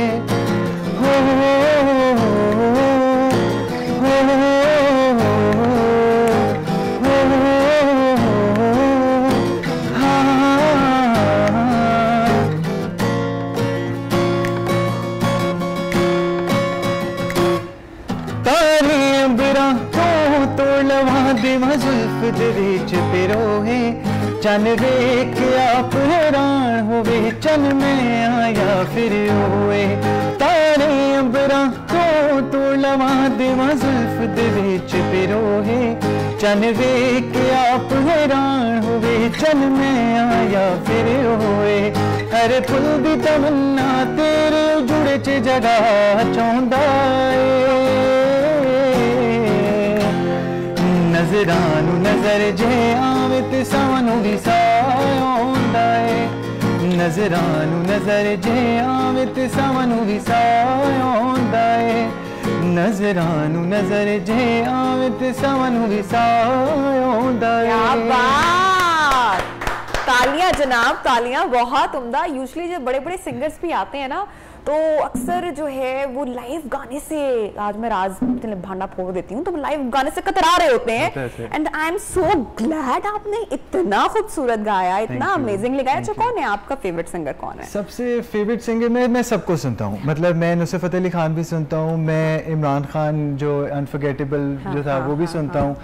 हो जुल्फ दे विच पिरोहे, चन वेख आप हैरान होवे, चन में आया फिर होए, तारे अंबरां तो लवा देवा जुल्फ दे विच पिरोहे, चन वेख आप हैरान होवे, चन में आया फिर होए, हर फुल दी तमन्ना तेरे जुड़े च जगह चाहुंदा ए, नजरां नूं नजर जे आवे ते सावनों भी साया आउंदा ए, नजरां नूं नजर जे आवे ते सावनों भी साया आउंदा ए, नजरां नूं नजर जे आवे ते सावनों भी साया आउंदा ए। क्या बात! तालियां जनाब, तालियां, बहुत उम्दा। यूजुअली जब बड़े बड़े सिंगर्स भी आते हैं ना तो अक्सर जो है वो लाइव गाने से, आज मैं राज भांडा फोड़ देती हूँ, तो लाइव गाने से कतरा रहे होते हैं। And I am so glad आपने इतना खूबसूरत गाया, इतना अमेजिंगली गाया। अच्छा, कौन है आपका फेवरेट सिंगर? कौन है सबसे फेवरेट सिंगर? मैं सबको सुनता हूँ, मतलब मैं नुसरत फतेह अली खान भी सुनता हूँ, मैं इमरान खान जो अनफॉरगेटेबल जो था वो भी सुनता हूँ,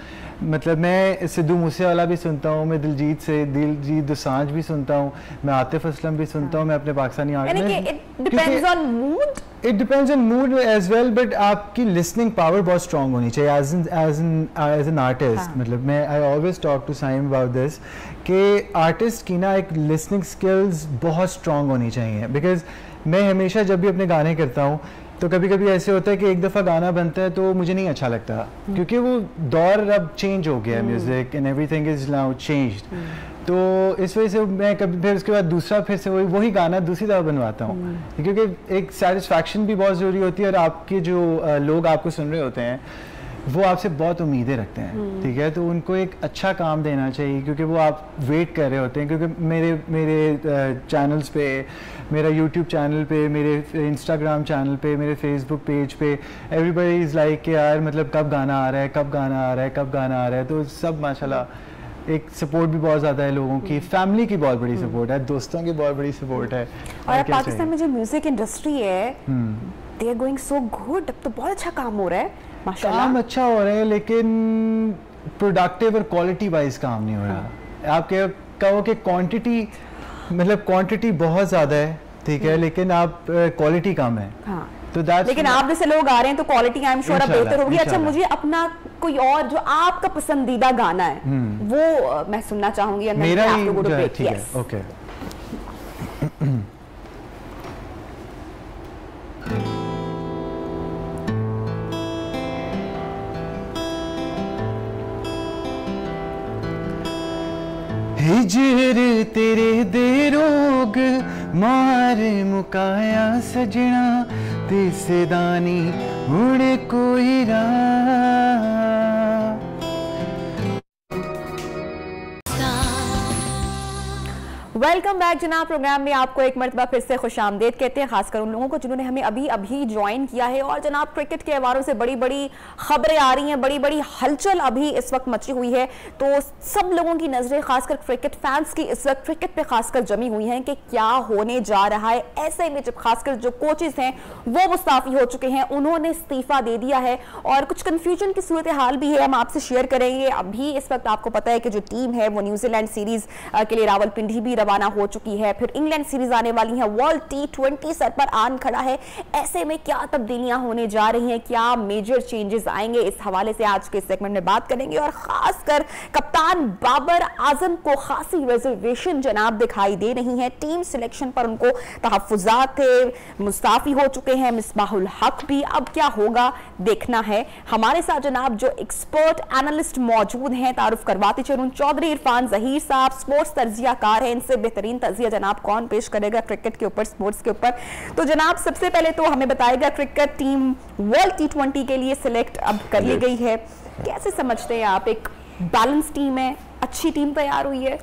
मतलब मैं सिद्धू मूसेवाला भी सुनता हूँ, मैं दिलजीत दोसांझ भी सुनता हूँ, मैं आतिफ असलम भी सुनता हूँ, मैं अपने पाकिस्तानी आर्ट में। It depends on mood as well, but आपकी लिसनिंग पावर बहुत स्ट्रांग होनी चाहिए एज एन आर्टिस्ट। मतलब मैं I always talk to Saim about this कि आर्टिस्ट की ना एक लिसनिंग स्किल्स बहुत स्ट्रांग होनी चाहिए, बिकॉज मैं हमेशा जब भी अपने गाने करता हूँ तो कभी कभी ऐसे होता है कि एक दफ़ा गाना बनता है तो मुझे नहीं अच्छा लगता, क्योंकि वो दौर अब चेंज हो गया है, music and everything is now changed. तो इस वजह से मैं कभी फिर उसके बाद दूसरा फिर से वही गाना दूसरी दफ़ा बनवाता हूँ, क्योंकि एक सेटिस्फैक्शन भी बहुत ज़रूरी होती है, और आपके जो लोग आपको सुन रहे होते हैं वो आपसे बहुत उम्मीदें रखते हैं, ठीक है, तो उनको एक अच्छा काम देना चाहिए, क्योंकि वो आप वेट कर रहे होते हैं। क्योंकि मेरे चैनल्स पे, मेरा यूट्यूब चैनल पे, मेरे इंस्टाग्राम चैनल पे, मेरे फेसबुक पेज पे एवरीबडी इज़ लाइक कि यार मतलब कब गाना आ रहा है, कब गाना आ रहा है, कब गाना आ रहा है। तो सब माशाल्लाह एक सपोर्ट भी बहुत ज़्यादा है लोगों की, फैमिली की बहुत बड़ी सपोर्ट है, दोस्तों की बहुत बड़ी सपोर्ट है। और पाकिस्तान में जो म्यूज़िक इंडस्ट्री है, they are going so good, अब तो बहुत अच्छा काम हो रहा है माशाल्लाह। काम अच्छा हो रहा है, लेकिन प्रोडक्टिव और क्वालिटी वाइज काम नहीं हो रहा। आप कहो कि क्वांटिटी, मतलब क्वांटिटी बहुत ज़्यादा है, ठीक है, लेकिन आप क्वालिटी कम है। हाँ। तो लेकिन आप जैसे लोग आ रहे हैं तो क्वालिटी आई एम श्योर अब बेहतर होगी। अच्छा, मुझे अपना कोई और जो आपका पसंदीदा गाना है वो मैं सुनना चाहूंगी। मेरा ही ठीक है, ओके। हिजर तेरे दे रोग मार मुकाया सजना तिसे दानी मुड़ कोई राह। वेलकम बैक जनाब। प्रोग्राम में आपको एक मरतबा फिर से खुशामदीद कहते हैं, खासकर उन लोगों को जिन्होंने हमें अभी अभी ज्वाइन किया है। और जनाब क्रिकेट के हवालों से बड़ी बड़ी खबरें आ रही हैं, बड़ी बड़ी हलचल अभी इस वक्त मची हुई है। तो सब लोगों की नजरें खासकर क्रिकेट फैंस की इस वक्त क्रिकेट पे खासकर जमी हुई हैं कि क्या होने जा रहा है। ऐसे में जब खासकर जो कोचेस हैं वो मुस्ताफी हो चुके हैं, उन्होंने इस्तीफा दे दिया है और कुछ कंफ्यूजन की सूरत हाल भी है, हम आपसे शेयर करेंगे। अभी इस वक्त आपको पता है कि जो टीम है वो न्यूजीलैंड सीरीज के लिए रावलपिंडी भी रवाना हो चुकी है, फिर इंग्लैंड सीरीज आने वाली है, वर्ल्ड T20 सर पर आन खड़ा है। ऐसे में क्या तब्दीलियां होने जा रही हैं, क्या मेजर चेंजेस आएंगे, इस हवाले से आज के सेगमेंट में बात करेंगे। और खासकर कप्तान बाबर आजम को खासी रिजर्वेशन जनाब दिखाई दे रही है, टीम सिलेक्शन पर उनको तहफ्फुजात थे, मुस्ताफी हो चुके हैं मिसबाहुल हक भी। अब क्या होगा देखना है। हमारे साथ जनाब जो एक्सपर्ट एनालिस्ट मौजूद हैं, तारुफ करवाते चलूं, चौधरी इरफान जहीर साहब स्पोर्ट्स तजियाकार हैं, इनसे बेहतरीन तजिया जनाब कौन पेश करेगा क्रिकेट के ऊपर, स्पोर्ट्स के ऊपर। तो जनाब सबसे पहले तो हमें बताएगा, क्रिकेट टीम वर्ल्ड T20 के लिए सिलेक्ट अब कर ली गई है, कैसे समझते हैं आप? एक बैलेंस टीम है, अच्छी टीम तैयार हुई है?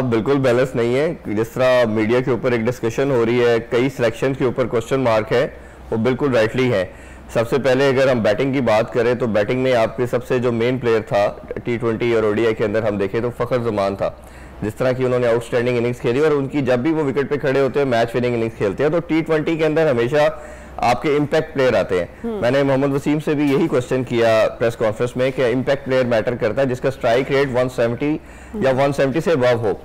बिल्कुल बैलेंस नहीं है। जिस तरह मीडिया के ऊपर एक डिस्कशन हो रही है, कई सिलेक्शन के ऊपर क्वेश्चन मार्क है, वो बिल्कुल राइटली है। सबसे पहले अगर हम बैटिंग की बात करें तो बैटिंग में आपके सबसे जो मेन प्लेयर था T20 और ODI के अंदर हम देखें तो फखर जमान था। जिस तरह की उन्होंने आउटस्टैंडिंग इनिंग्स खेली और उनकी जब भी वो विकेट पे खड़े होते हैं मैच विनिंग इनिंग्स खेलते हैं। तो T20 के अंदर हमेशा आपके इम्पैक्ट प्लेयर आते हैं। मैंने मोहम्मद वसीम से भी यही क्वेश्चन किया प्रेस कॉन्फ्रेंस में कि इम्पैक्ट प्लेयर मैटर करता है जिसका स्ट्राइक रेट 170 या 170 से अबव हो।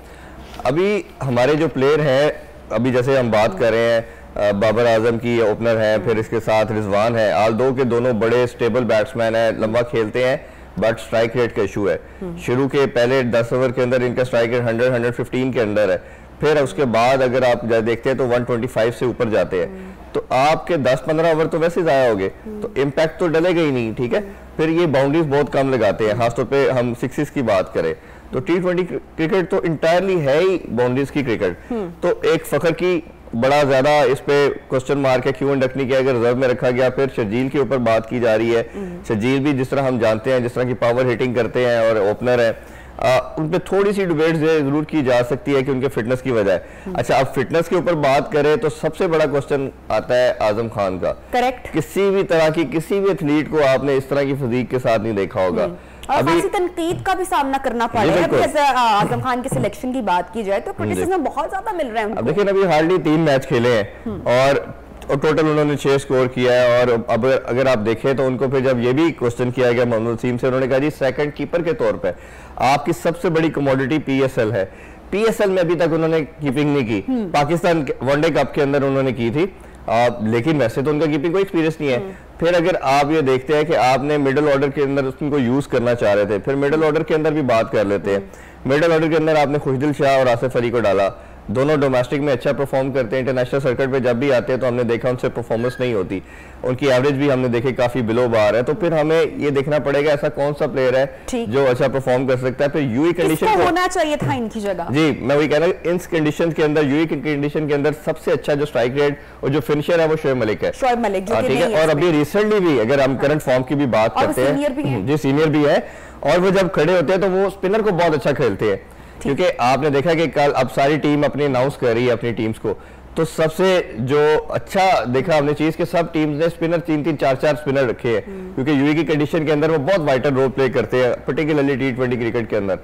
अभी हमारे जो प्लेयर हैं, अभी जैसे हम बात कर रहे हैं बाबर आजम की ओपनर है, फिर इसके साथ रिजवान है, आल दो के दोनों बड़े स्टेबल बैट्समैन हैं, लंबा खेलते हैं, बट स्ट्राइक रेट का इशू है। शुरू के पहले 10 ओवर के अंदर इनका स्ट्राइक रेट 100-115 के अंदर है, फिर उसके बाद अगर आप देखते हैं तो 125 से ऊपर जाते हैं। तो आपके 10-15 ओवर तो वैसे जाया हो गए, तो इम्पैक्ट तो डलेगा ही नहीं, ठीक है। फिर ये बाउंड्रीज बहुत कम लगाते हैं, खासतौर पे हम सिक्सेस की बात करें तो T20 क्रिकेट तो इंटायरली है ही बाउंड्रीज की क्रिकेट। तो एक फखर की बड़ा ज्यादा इस पे क्वेश्चन मार्क है, क्यों इंडक्ट नहीं किया, अगर रिजर्व में रखा गया। फिर शर्जील के ऊपर बात की जा रही है। शर्जील भी जिस तरह हम जानते हैं, जिस तरह की पावर हिटिंग करते हैं और ओपनर है, उन पे थोड़ी सी डिबेट जरूर की जा सकती है कि उनके फिटनेस की वजह है। अच्छा, अब फिटनेस के ऊपर बात करें तो सबसे बड़ा क्वेश्चन आता है आजम खान का। करेक्ट। किसी भी तरह की किसी भी एथलीट को आपने इस तरह की फिजिक के साथ नहीं देखा होगा। और खासी तनकीद का भी सामना करना पड़ेगा। जैसे आजम खान के सिलेक्शन की बात की जाए तो क्रिटिसिज्म बहुत ज्यादा मिल रहा है उनको। अब देखिए, अभी हार्डली 3 मैच खेले हैं और टोटल उन्होंने 6 स्कोर किया है। और अब अगर आप देखें तो उनको फिर जब ये भी क्वेश्चन किया गया मोहम्मद वसीम से, उन्होंने कहा जी सेकंड कीपर के तौर पे आपकी सबसे बड़ी कमोडिटी PSL है। PSL में अभी तक उन्होंने कीपिंग नहीं की, पाकिस्तान वनडे कप के अंदर उन्होंने की थी, लेकिन वैसे तो उनका कीपिंग कोई एक्सपीरियंस नहीं है। फिर अगर आप ये देखते हैं कि आपने मिडिल ऑर्डर के अंदर उनको यूज करना चाह रहे थे, फिर मिडिल ऑर्डर के अंदर भी बात कर लेते हैं। मिडिल ऑर्डर के अंदर आपने खुशदिल शाह और आसिफ अली को डाला, दोनों डोमेस्टिक में अच्छा परफॉर्म करते हैं, इंटरनेशनल सर्किट पे जब भी आते हैं तो हमने देखा उनसे परफॉर्मेंस नहीं होती, उनकी एवरेज भी हमने देखे काफी बिलो बार है। तो फिर हमें ये देखना पड़ेगा ऐसा कौन सा प्लेयर है जो अच्छा परफॉर्म कर सकता है। फिर यूई कंडीशन होना चाहिए था इनकी जगह। जी, मैं वही कह रहा हूँ, इन कंडीशन के अंदर यूई कंडीशन के अंदर सबसे अच्छा जो स्ट्राइक रेट और जो फिनिशर है वो शोएब मलिक है। शोएब मलिक, ठीक है। और अभी रिसेंटली भी अगर हम करंट फॉर्म की भी बात करते हैं, जी सीनियर भी है, और वो जब खड़े होते हैं तो वो स्पिनर को बहुत अच्छा खेलते हैं। क्योंकि आपने देखा कि कल अब सारी टीम अपनी अनाउंस कर रही है अपनी टीम्स को, तो सबसे जो अच्छा देखा हमने चीज कि सब टीम्स ने स्पिनर 3-3, 4-4 स्पिनर रखे हैं, क्योंकि यूए की कंडीशन के अंदर वो बहुत वाइटल रोल प्ले करते हैं, पर्टिकुलरली T20 क्रिकेट के अंदर।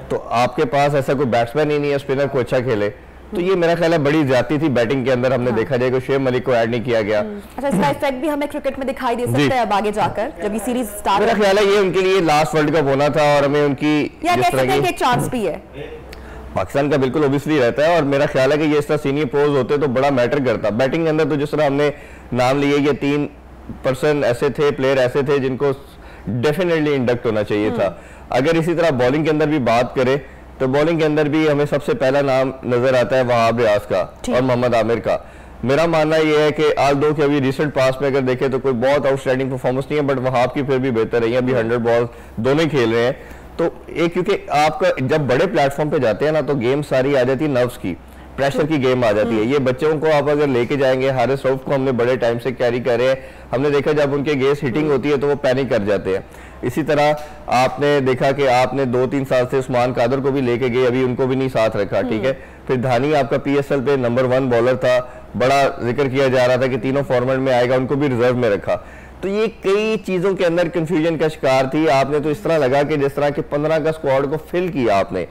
तो आपके पास ऐसा कोई बैट्समैन ही नहीं है स्पिनर को अच्छा खेले, तो ये मेरा ख्याल है बड़ी ज्यादती थी बैटिंग के अंदर। हमने देखा जाए कि शोएब मलिक को ऐड नहीं किया गया। अच्छा, इसका इफेक्ट भी हमें क्रिकेट में दिखाई दे सकता है अब आगे जाकर जब ये सीरीज स्टार्ट। मेरा ख्याल है ये उनके लिए लास्ट वर्ल्ड कप होना था और हमें उनकी एक चांस भी है पाकिस्तान का बिल्कुल ओबियसली रहता है। और मेरा ख्याल है कि ये इस तरह सीनियर प्रोज होते तो बड़ा मैटर करता बैटिंग के अंदर। तो जिस तरह हमने नाम लिए, ये 3 पर्सन ऐसे थे, प्लेयर ऐसे थे जिनको डेफिनेटली इंडक्ट होना चाहिए था। अगर इसी तरह बॉलिंग के अंदर भी बात करें तो बॉलिंग के अंदर भी हमें सबसे पहला नाम नजर आता है वहाब रियाज का और मोहम्मद आमिर का। मेरा मानना यह है कि आल दो के अभी रिसेंट पास में अगर देखें तो कोई बहुत आउटस्टैंडिंग परफॉर्मेंस नहीं है, बट वहाब की फिर भी बेहतर रही है। अभी 100 बॉल दोनों ही खेल रहे हैं, तो एक क्योंकि आपका जब बड़े प्लेटफॉर्म पे जाते हैं ना तो गेम सारी आ जाती है नर्व्स की, प्रेशर की गेम आ जाती है। ये बच्चों को आप अगर लेके जाएंगे, हारिस रऊफ को हमने बड़े टाइम से कैरी कर रहे हैं, हमने देखा जब उनके गेस हिटिंग होती है तो वो पैनिक कर जाते हैं। इसी तरह आपने देखा कि आपने 2-3 साल से उस्मान कादर को भी लेके गए, अभी उनको भी नहीं साथ रखा, ठीक है। फिर धानी आपका PSL पे नंबर 1 बॉलर था, बड़ा जिक्र किया जा रहा था कि तीनों फॉर्मेट में आएगा, उनको भी रिजर्व में रखा। तो ये कई चीजों के अंदर कंफ्यूजन का शिकार थी। आपने तो इस तरह लगा कि जिस तरह के 15 का स्क्वाड को फिल किया आपने,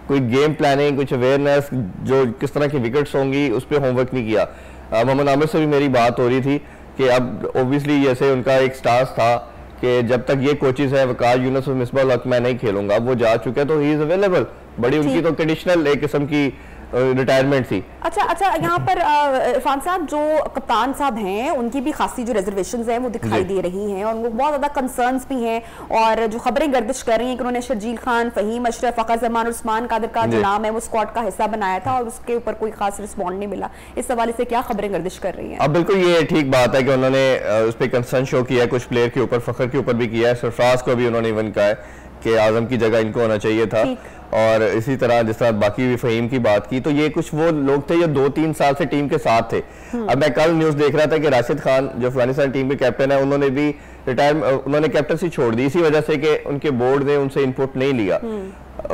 कोई गेम प्लानिंग, कुछ अवेयरनेस, जो किस तरह की विकेट्स होंगी उस पर होमवर्क नहीं किया। मोहम्मद आमिर से भी मेरी बात हो रही थी कि अब ओब्वियसली जैसे उनका एक स्टांस था कि जब तक ये कोचेस है वकार यूनुस और मिसबाह हक मैं नहीं खेलूंगा, अब वो जा चुके हैं तो ही इज अवेलेबल। बड़ी उनकी तो कंडीशनल एक किस्म की रिटायरमेंट थी। अच्छा यहाँ पर इरफान साहब, जो कप्तान साहब हैं उनकी भी खासी जो रिजर्वेशंस हैं वो दिखाई दे रही हैं और वो बहुत ज्यादा कंसर्न्स भी हैं, और जो खबरें गर्दिश कर रही हैं कि उन्होंने शर्जील खान, फहीम अशरफ, फ़खर ज़मान और उस्मान कादर का जो नाम है वो स्क्वाड का हिस्सा बनाया था और उसके ऊपर कोई खास रिस्पॉन्ड नहीं मिला। इस हवाले से क्या खबरें गर्दिश कर रही हैं? अब बिल्कुल ये ठीक बात है कि उन्होंने उस पर कंसर्न शो किया, कुछ प्लेयर के ऊपर, फ़खर के ऊपर भी किया है, सरफराज को भी उन्होंने इवन कहा है कि आजम की जगह इनको होना चाहिए था। और इसी तरह जिस तरह बाकी भी फहीम की बात की, तो ये कुछ वो लोग थे जो 2-3 साल से टीम के साथ थे। अब मैं कल न्यूज़ देख रहा था कि राशिद खान जो अफगानिस्तान टीम के कैप्टन है, उन्होंने भी उन्होंने कैप्टनसी छोड़ दी इसी वजह से कि उनके बोर्ड ने उनसे इनपुट नहीं लिया।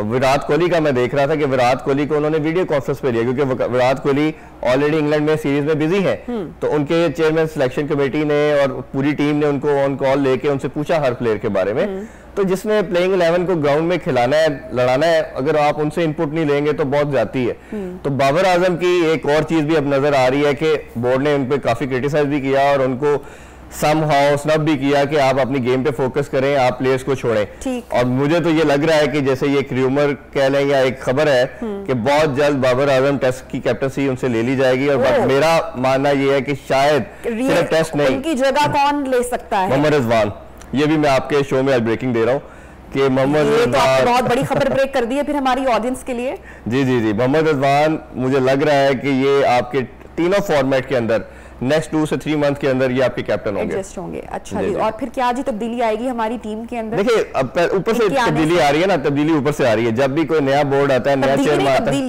विराट कोहली का मैं देख रहा था कि विराट कोहली को उन्होंने वीडियो कॉन्फ्रेंस पे लिया क्योंकि विराट कोहली ऑलरेडी इंग्लैंड में सीरीज में बिजी है, तो उनके चेयरमैन सिलेक्शन कमेटी ने और पूरी टीम ने उनको ऑन कॉल लेके उनसे पूछा हर प्लेयर के बारे में। तो जिसने प्लेइंग 11 को ग्राउंड में खिलाना है, लड़ाना है, अगर आप उनसे इनपुट नहीं लेंगे तो बहुत जाती है। तो बाबर आजम की एक और चीज भी अब नजर आ रही है कि बोर्ड ने उन पर काफी क्रिटिसाइज भी किया और उनको समहाउ स्नब भी किया कि आप अपनी गेम पे फोकस करें, आप प्लेयर्स को छोड़ें। और मुझे तो ये लग रहा है कि जैसे ये एक र्यूमर कह लें या एक खबर है कि बहुत जल्द बाबर आजम टेस्ट की कैप्टनसी उनसे ले ली जाएगी। और मेरा मानना ये है कि शायद सिर्फ टेस्ट नहीं, उनकी जगह कौन ले सकता है? मोहम्मद रिजवान। ये भी मैं आपके शो में आज ब्रेकिंग दे रहा हूँ कि मोहम्मद रिजवान, बहुत बड़ी खबर ब्रेक कर दी है फिर हमारी ऑडियंस के लिए। जी मोहम्मद रिजवान, मुझे लग रहा है कि ये आपके तीनों फॉर्मेट के अंदर नेक्स्ट 2 से 3 मंथ के अंदर ये आपके कैप्टन होंगे। अच्छा जी, और फिर क्या जी तब्दीली आएगी हमारी टीम के अंदर? देखिए अब ऊपर से तब्दीली आ रही है ना, तब्दीली ऊपर से आ रही है। जब भी कोई नया बोर्ड आता है, नया चेयरमैन आता है,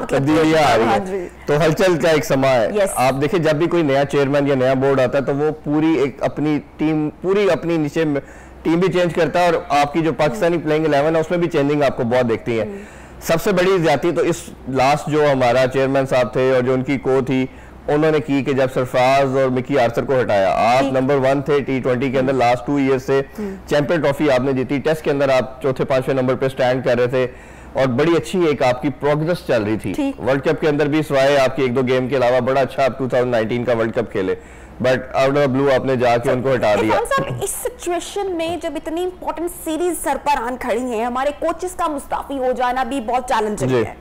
तब्दीलियां आ रही है, तो हलचल का एक समय है। आप देखिए जब भी कोई नया चेयरमैन या नया बोर्ड आता है तो वो पूरी एक अपनी टीम, पूरी अपनी नीचे टीम भी चेंज करता है और आपकी जो पाकिस्तानी प्लेइंग 11 है उसमें भी चेंजिंग आपको बहुत देखती है। सबसे बड़ी ज्यादती तो इस लास्ट जो हमारा चेयरमैन साहब थे और जो उनकी को थी उन्होंने की कि जब सरफराज और मिकी आर्चर को हटाया। आप नंबर 1 थे T20 के अंदर, लास्ट 2 ईयर से चैंपियन ट्रॉफी आपने जीती, टेस्ट के अंदर आप 4थे-5वें नंबर पे स्टैंड कर रहे थे और बड़ी अच्छी एक आपकी प्रोग्रेस चल रही थी। वर्ल्ड कप के अंदर भी सिवाय आपकी 1-2 गेम के अलावा बड़ा अच्छा आप 2019 का वर्ल्ड कप खेले, बट आउट ऑफ ब्लू आपने जाके उनको हटा दिया। इस सिचुएशन में जब इतनी इंपॉर्टेंट सीरीज सर पर आन खड़ी है, हमारे कोचेस का मुस्ताफी हो जाना भी बहुत चैलेंजिंग है।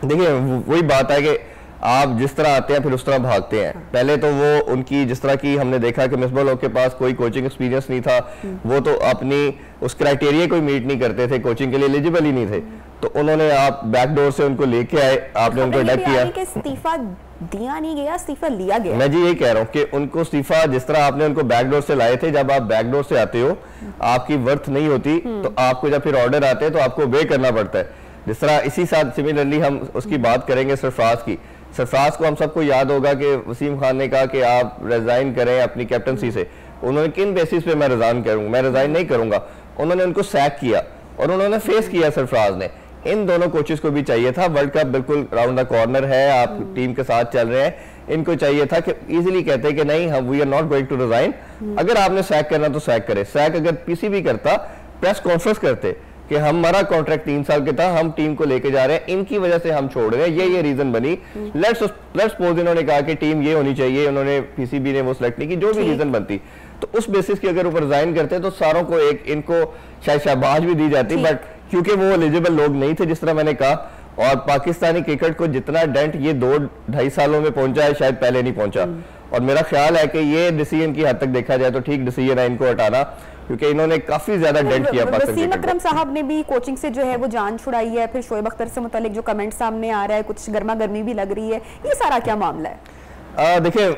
देखिए वही बात है कि आप जिस तरह आते हैं फिर उस तरह भागते हैं। पहले तो वो उनकी जिस तरह की हमने देखा कि मिसबाह हक के पास कोई कोचिंग एक्सपीरियंस नहीं था, वो तो अपनी उस क्राइटेरिया को मीट नहीं करते थे, कोचिंग के लिए एलिजिबल ही नहीं थे, तो उन्होंने आप बैकडोर से उनको लेके आए, आपने उनको अडैप्ट किया। इस्तीफा दिया नहीं गया, इस्तीफा लिया गया। मैं जी यही कह रहा हूँ कि उनको इस्तीफा जिस तरह आपने उनको बैकडोर से लाए थे, जब आप बैकडोर से आते हो आपकी वर्थ नहीं होती, तो आपको जब फिर ऑर्डर आते हैं तो आपको वे करना पड़ता है। जिस तरह इसी साथ सिमिलरली हम उसकी बात करेंगे सरफराज की। सरफराज को हम सबको याद होगा कि वसीम खान ने कहा कि आप रिजाइन करें अपनी कैप्टनसी से। उन्होंने किन बेसिस पे मैं रिजाइन करूंगा, मैं रिजाइन नहीं करूंगा, उन्होंने उनको सैक किया और उन्होंने फेस किया सरफराज ने। इन दोनों कोचेस को भी चाहिए था, वर्ल्ड कप बिल्कुल राउंड द कॉर्नर है, आप टीम के साथ चल रहे हैं, इनको चाहिए था कि इजीली कहते कि नहीं हम we are not going to resign, अगर आपने सैक करना तो सैक करे। सैक अगर पीसीबी करता, प्रेस कॉन्फ्रेंस करते कि हमारा कॉन्ट्रैक्ट 3 साल के था, हम टीम को लेके जा रहे हैं, इनकी वजह से हम छोड़ रहे हैं, ये रीजन बनी। लेट्स सपोज इन्होंने कहा कि टीम ये होनी चाहिए, उन्होंने पीसीबी ने वो सिलेक्ट नहीं की, जो भी रीजन बनती, तो उस बेसिस के अगर ऊपर रिजाइन करते तो सारों को एक इनको शायद शाबाश भी दी जाती, बट क्योंकि वो एलिजिबल लोग नहीं थे जिस तरह मैंने कहा, और पाकिस्तानी क्रिकेट को जितना डेंट ये 2-2.5 सालों में पहुंचा है शायद पहले नहीं पहुंचा। और मेरा ख्याल है कि ये डिसीजन की हद तक देखा जाए तो ठीक डिसीजन है इनको हटाना, क्योंकि इन्होंने काफी ज्यादा डेंट किया। वसीम अकरम साहब ने भी कोचिंग से जो है वो जान छुड़ाई है, फिर शोएब अख्तर से मुतालिक जो कमेंट सामने आ रहा है, कुछ गर्मा गर्मी भी लग रही है, ये सारा क्या मामला है? देखिए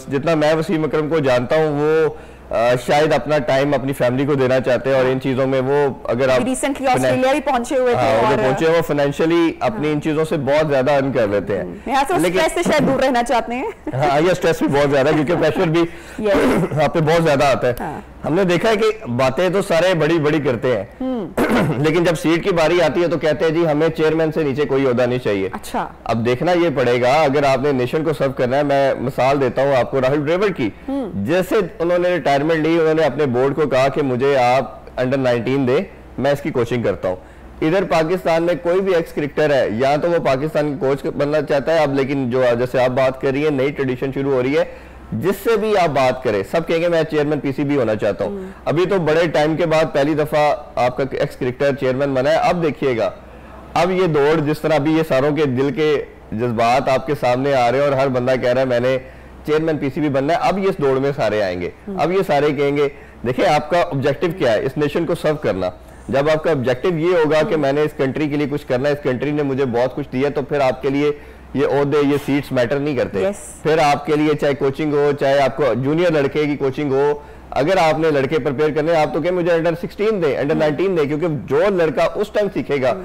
जितना मैं वसीम अकरम को जानता हूँ वो शायद अपना टाइम अपनी फैमिली को देना चाहते हैं और इन चीजों में वो अगर आप रिसेंटली ऑस्ट्रेलिया भी पहुंचे हुए थे और पहुंचे वो फाइनेंशियली अपनी इन चीजों से बहुत ज्यादा अर्न कर लेते हैं, लेकिन स्ट्रेस से शायद दूर रहना चाहते हैं। हाँ, ये स्ट्रेस भी बहुत ज्यादा क्योंकि प्रेशर भी आप पे बहुत ज्यादा आता है। हमने देखा है कि बातें तो सारे बड़ी बड़ी करते हैं लेकिन जब सीट की बारी आती है तो कहते हैं जी हमें चेयरमैन से नीचे कोई ओहदा नहीं चाहिए। अच्छा, अब देखना ये पड़ेगा अगर आपने नेशन को सर्व करना है। मैं मिसाल देता हूँ आपको राहुल द्रविड़ की, जैसे उन्होंने रिटायरमेंट ली, उन्होंने अपने बोर्ड को कहा कि मुझे आप अंडर 19 दे, मैं इसकी कोचिंग करता हूँ। इधर पाकिस्तान में कोई भी एक्स क्रिकेटर है या तो वो पाकिस्तान का कोच बनना चाहता है अब, लेकिन जो जैसे आप बात कर रही है नई ट्रेडिशन शुरू हो रही है, जिससे भी आप बात करें सब कहेंगे मैं चेयरमैन पीसीबी होना चाहता हूं। अभी तो बड़े टाइम के बाद पहली दफा आपका एक्स क्रिकेटर चेयरमैन बना है। अब देखिएगा, अब ये दौड़ जिस तरह अभी ये सारों के दिल के जज्बात आपके सामने आ रहे हैं और हर बंदा कह रहा है मैंने चेयरमैन पीसीबी बनना है, अब ये इस दौड़ में सारे आएंगे। अब ये सारे कहेंगे देखिए आपका ऑब्जेक्टिव क्या है, इस नेशन को सर्व करना। जब आपका ऑब्जेक्टिव ये होगा कि मैंने इस कंट्री के लिए कुछ करना है, इस कंट्री ने मुझे बहुत कुछ दिया, तो फिर आपके लिए ये ओहदे ये सीट्स मैटर नहीं करते। फिर आपके लिए चाहे कोचिंग हो, चाहे आपको जूनियर लड़के की कोचिंग हो, अगर आपने लड़के प्रिपेयर करने आप तो क्या मुझे अंडर 16 दे, अंडर 19 दे, क्योंकि जो लड़का उस टाइम सीखेगा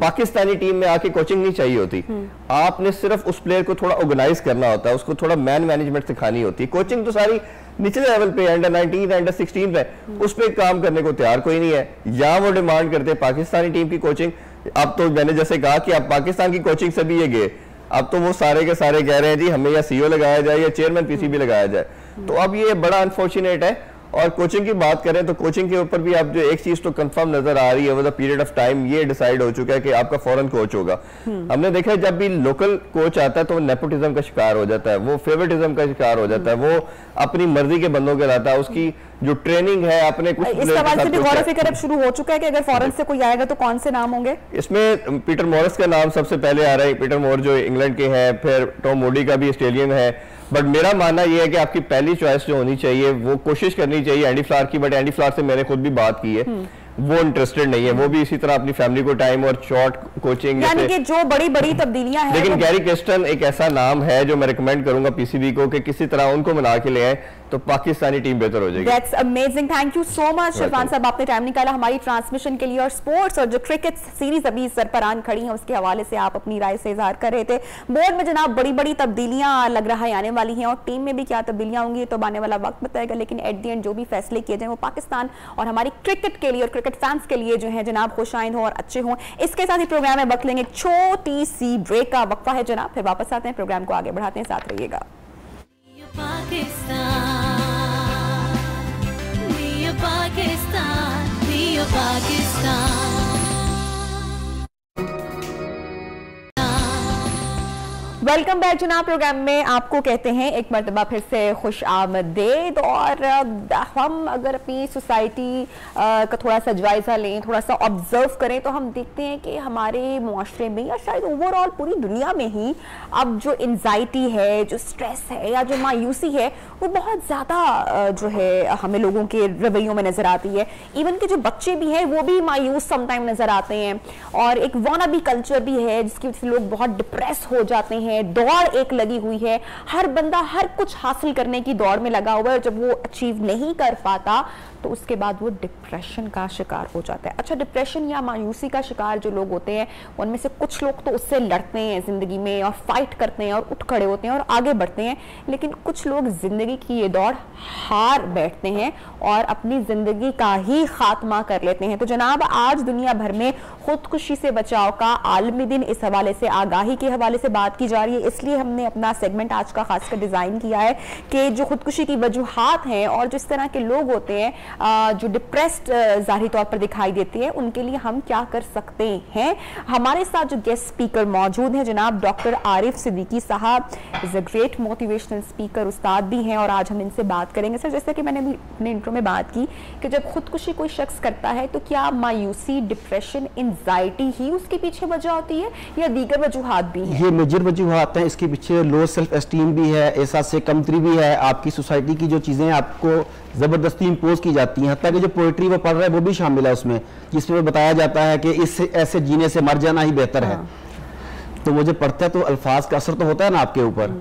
पाकिस्तानी टीम में आके कोचिंग नहीं चाहिए होती। आपने सिर्फ उस प्लेयर को थोड़ा ऑर्गेनाइज करना होता है, उसको थोड़ा मैन मैनेजमेंट सिखानी होती है। कोचिंग तो सारी निचले लेवल पे, अंडर 19 अंडर 16 पे, उस पे काम करने को तैयार कोई नहीं है। या वो डिमांड करते हैं पाकिस्तानी टीम की कोचिंग। अब तो मैंने जैसे कहा कि अब पाकिस्तान की कोचिंग से भी ये गए, अब तो वो सारे के सारे कह रहे हैं जी हमें या सीईओ लगाया जाए या चेयरमैन पीसीबी लगाया जाए। तो अब ये बड़ा अनफॉर्चुनेट है। और कोचिंग की बात करें तो कोचिंग के ऊपर भी आप जो एक चीज तो कंफर्म नजर आ रही है, वो पीरियड ऑफ टाइम ये डिसाइड हो चुका है कि आपका फॉरेन कोच होगा। हमने देखा है जब भी लोकल कोच आता है तो वो नेपोटिज्म का शिकार हो जाता है, वो फेवरेटिज्म का शिकार हो जाता है, वो अपनी मर्जी के बंदों के लाता है। उसकी जो ट्रेनिंग है अपने कुछ इस सवाल से भी गौर फिक्र अब शुरू हो चुका है कि अगर फॉरेन से कोई आएगा तो कौन से नाम होंगे? इसमें पीटर मॉरिस का नाम सबसे पहले आ रहा है। पीटर मॉरिस जो इंग्लैंड के हैं, फिर टॉम मोडी का भी ऑस्ट्रेलियन है। बट मेरा मानना यह है कि आपकी पहली चॉइस जो होनी चाहिए वो कोशिश करनी चाहिए एंडी फ्लावर की। बट एंडी फ्लावर से मैंने खुद भी बात की है, वो इंटरेस्टेड नहीं है। वो भी इसी तरह अपनी फैमिली को टाइम और शॉर्ट कोचिंग, यानी कि जो बड़ी बड़ी तब्दीलियां हैं। लेकिन गैरी क्रिस्टन एक ऐसा नाम है जो मैं रिकमेंड करूंगा पीसीबी को कि किसी तरह उनको मिला के ले आए तो पाकिस्तानी टीम बेहतर हो जाएगी। That's amazing. Thank you so much Irfan साहब, आपने टाइम निकाला हमारी ट्रांसमिशन के लिए। और स्पोर्ट्स और जो क्रिकेट सीरीज अभी सरपरान खड़ी है उसके हवाले से आप अपनी राय से इजहार कर रहे थे। बोर्ड में जनाब बड़ी बड़ी तब्दीलियां लग रहा है आने वाली हैं और टीम में भी क्या तब्दीलियां होंगी तो आने वाला वक्त बताएगा। लेकिन एट दी एंड जो भी फैसले किए जाए वो पाकिस्तान और हमारी क्रिकेट के लिए और क्रिकेट फैंस के लिए जो है जनाब खुशाइंद हो और अच्छे हों। इसके साथ ही प्रोग्राम में वक्त लेंगे, छोटी सी ब्रेक का वक्फा है जनाब, फिर वापस आते हैं, प्रोग्राम को आगे बढ़ाते हैं, साथ रहिएगा। वेलकम बैक जनाब। प्रोग्राम में आपको कहते हैं एक मरतबा फिर से खुश आमदेद। और हम अगर अपनी सोसाइटी का थोड़ा सा जायजा लें, थोड़ा सा ऑब्जर्व करें तो हम देखते हैं कि हमारे मुआशरे में या शायद ओवरऑल पूरी दुनिया में ही अब जो एंजाइटी है, जो स्ट्रेस है या जो मायूसी है वो बहुत ज़्यादा जो है हमें लोगों के रवैयों में नज़र आती है। इवन के जो बच्चे भी हैं वो भी मायूस समटाइम नज़र आते हैं। और एक वानाबी कल्चर भी है जिसकी वजह से लोग बहुत डिप्रेस हो जाते हैं। दौड़ एक लगी हुई है, हर बंदा हर कुछ हासिल करने की दौड़ में लगा हुआ है। जब वो अचीव नहीं कर पाता तो उसके बाद वो डिप्रेशन का शिकार हो जाता है। अच्छा, डिप्रेशन या मायूसी का शिकार जो लोग होते हैं उनमें से कुछ लोग तो उससे लड़ते हैं जिंदगी में और फाइट करते हैं और उठ खड़े होते हैं और आगे बढ़ते हैं। लेकिन कुछ लोग जिंदगी की ये दौड़ हार बैठते हैं और अपनी जिंदगी का ही खात्मा कर लेते हैं। तो जनाब आज दुनिया भर में खुदकुशी से बचाव का आलमी दिन, इस हवाले से आगाही के हवाले से बात की जा रही है। इसलिए हमने अपना सेगमेंट आज का खासकर डिजाइन किया है कि जो खुदकुशी की वजूहात हैं और जिस तरह के लोग होते हैं जो डिप्रेस्ड जाहिर तौर पर दिखाई देते हैं उनके लिए हम क्या कर सकते हैं। हमारे साथ जो गेस्ट स्पीकर मौजूद हैं जनाब डॉक्टर आरिफ सिद्दीकी साहब, is a great motivational speaker, उस्ताद भी हैं और आज हम इनसे बात करेंगे। सर, जैसे कि मैंने अपने इंट्रो में बात की कि जब खुदकुशी कोई शख्स करता है तो क्या मायूसी, डिप्रेशन, एंजाइटी ही उसके पीछे वजह होती है या दीगर वजूहात भी हैं? ये मेजर वजूहात हैं। इसके पीछे लो सेल्फ एस्टीम भी है, एहसास से कमतरी भी है। आपकी सोसाइटी की जो चीज़ें आपको ज़बरदस्ती इम्पोज की जाती हैं, हत्ता कि जो पोइट्री वो पढ़ रहा है वो भी शामिल है उसमें, जिसमें बताया जाता है कि इससे ऐसे जीने से मर जाना ही बेहतर है। तो वो जब पढ़ता है तो अल्फाज का असर तो होता है ना आपके ऊपर।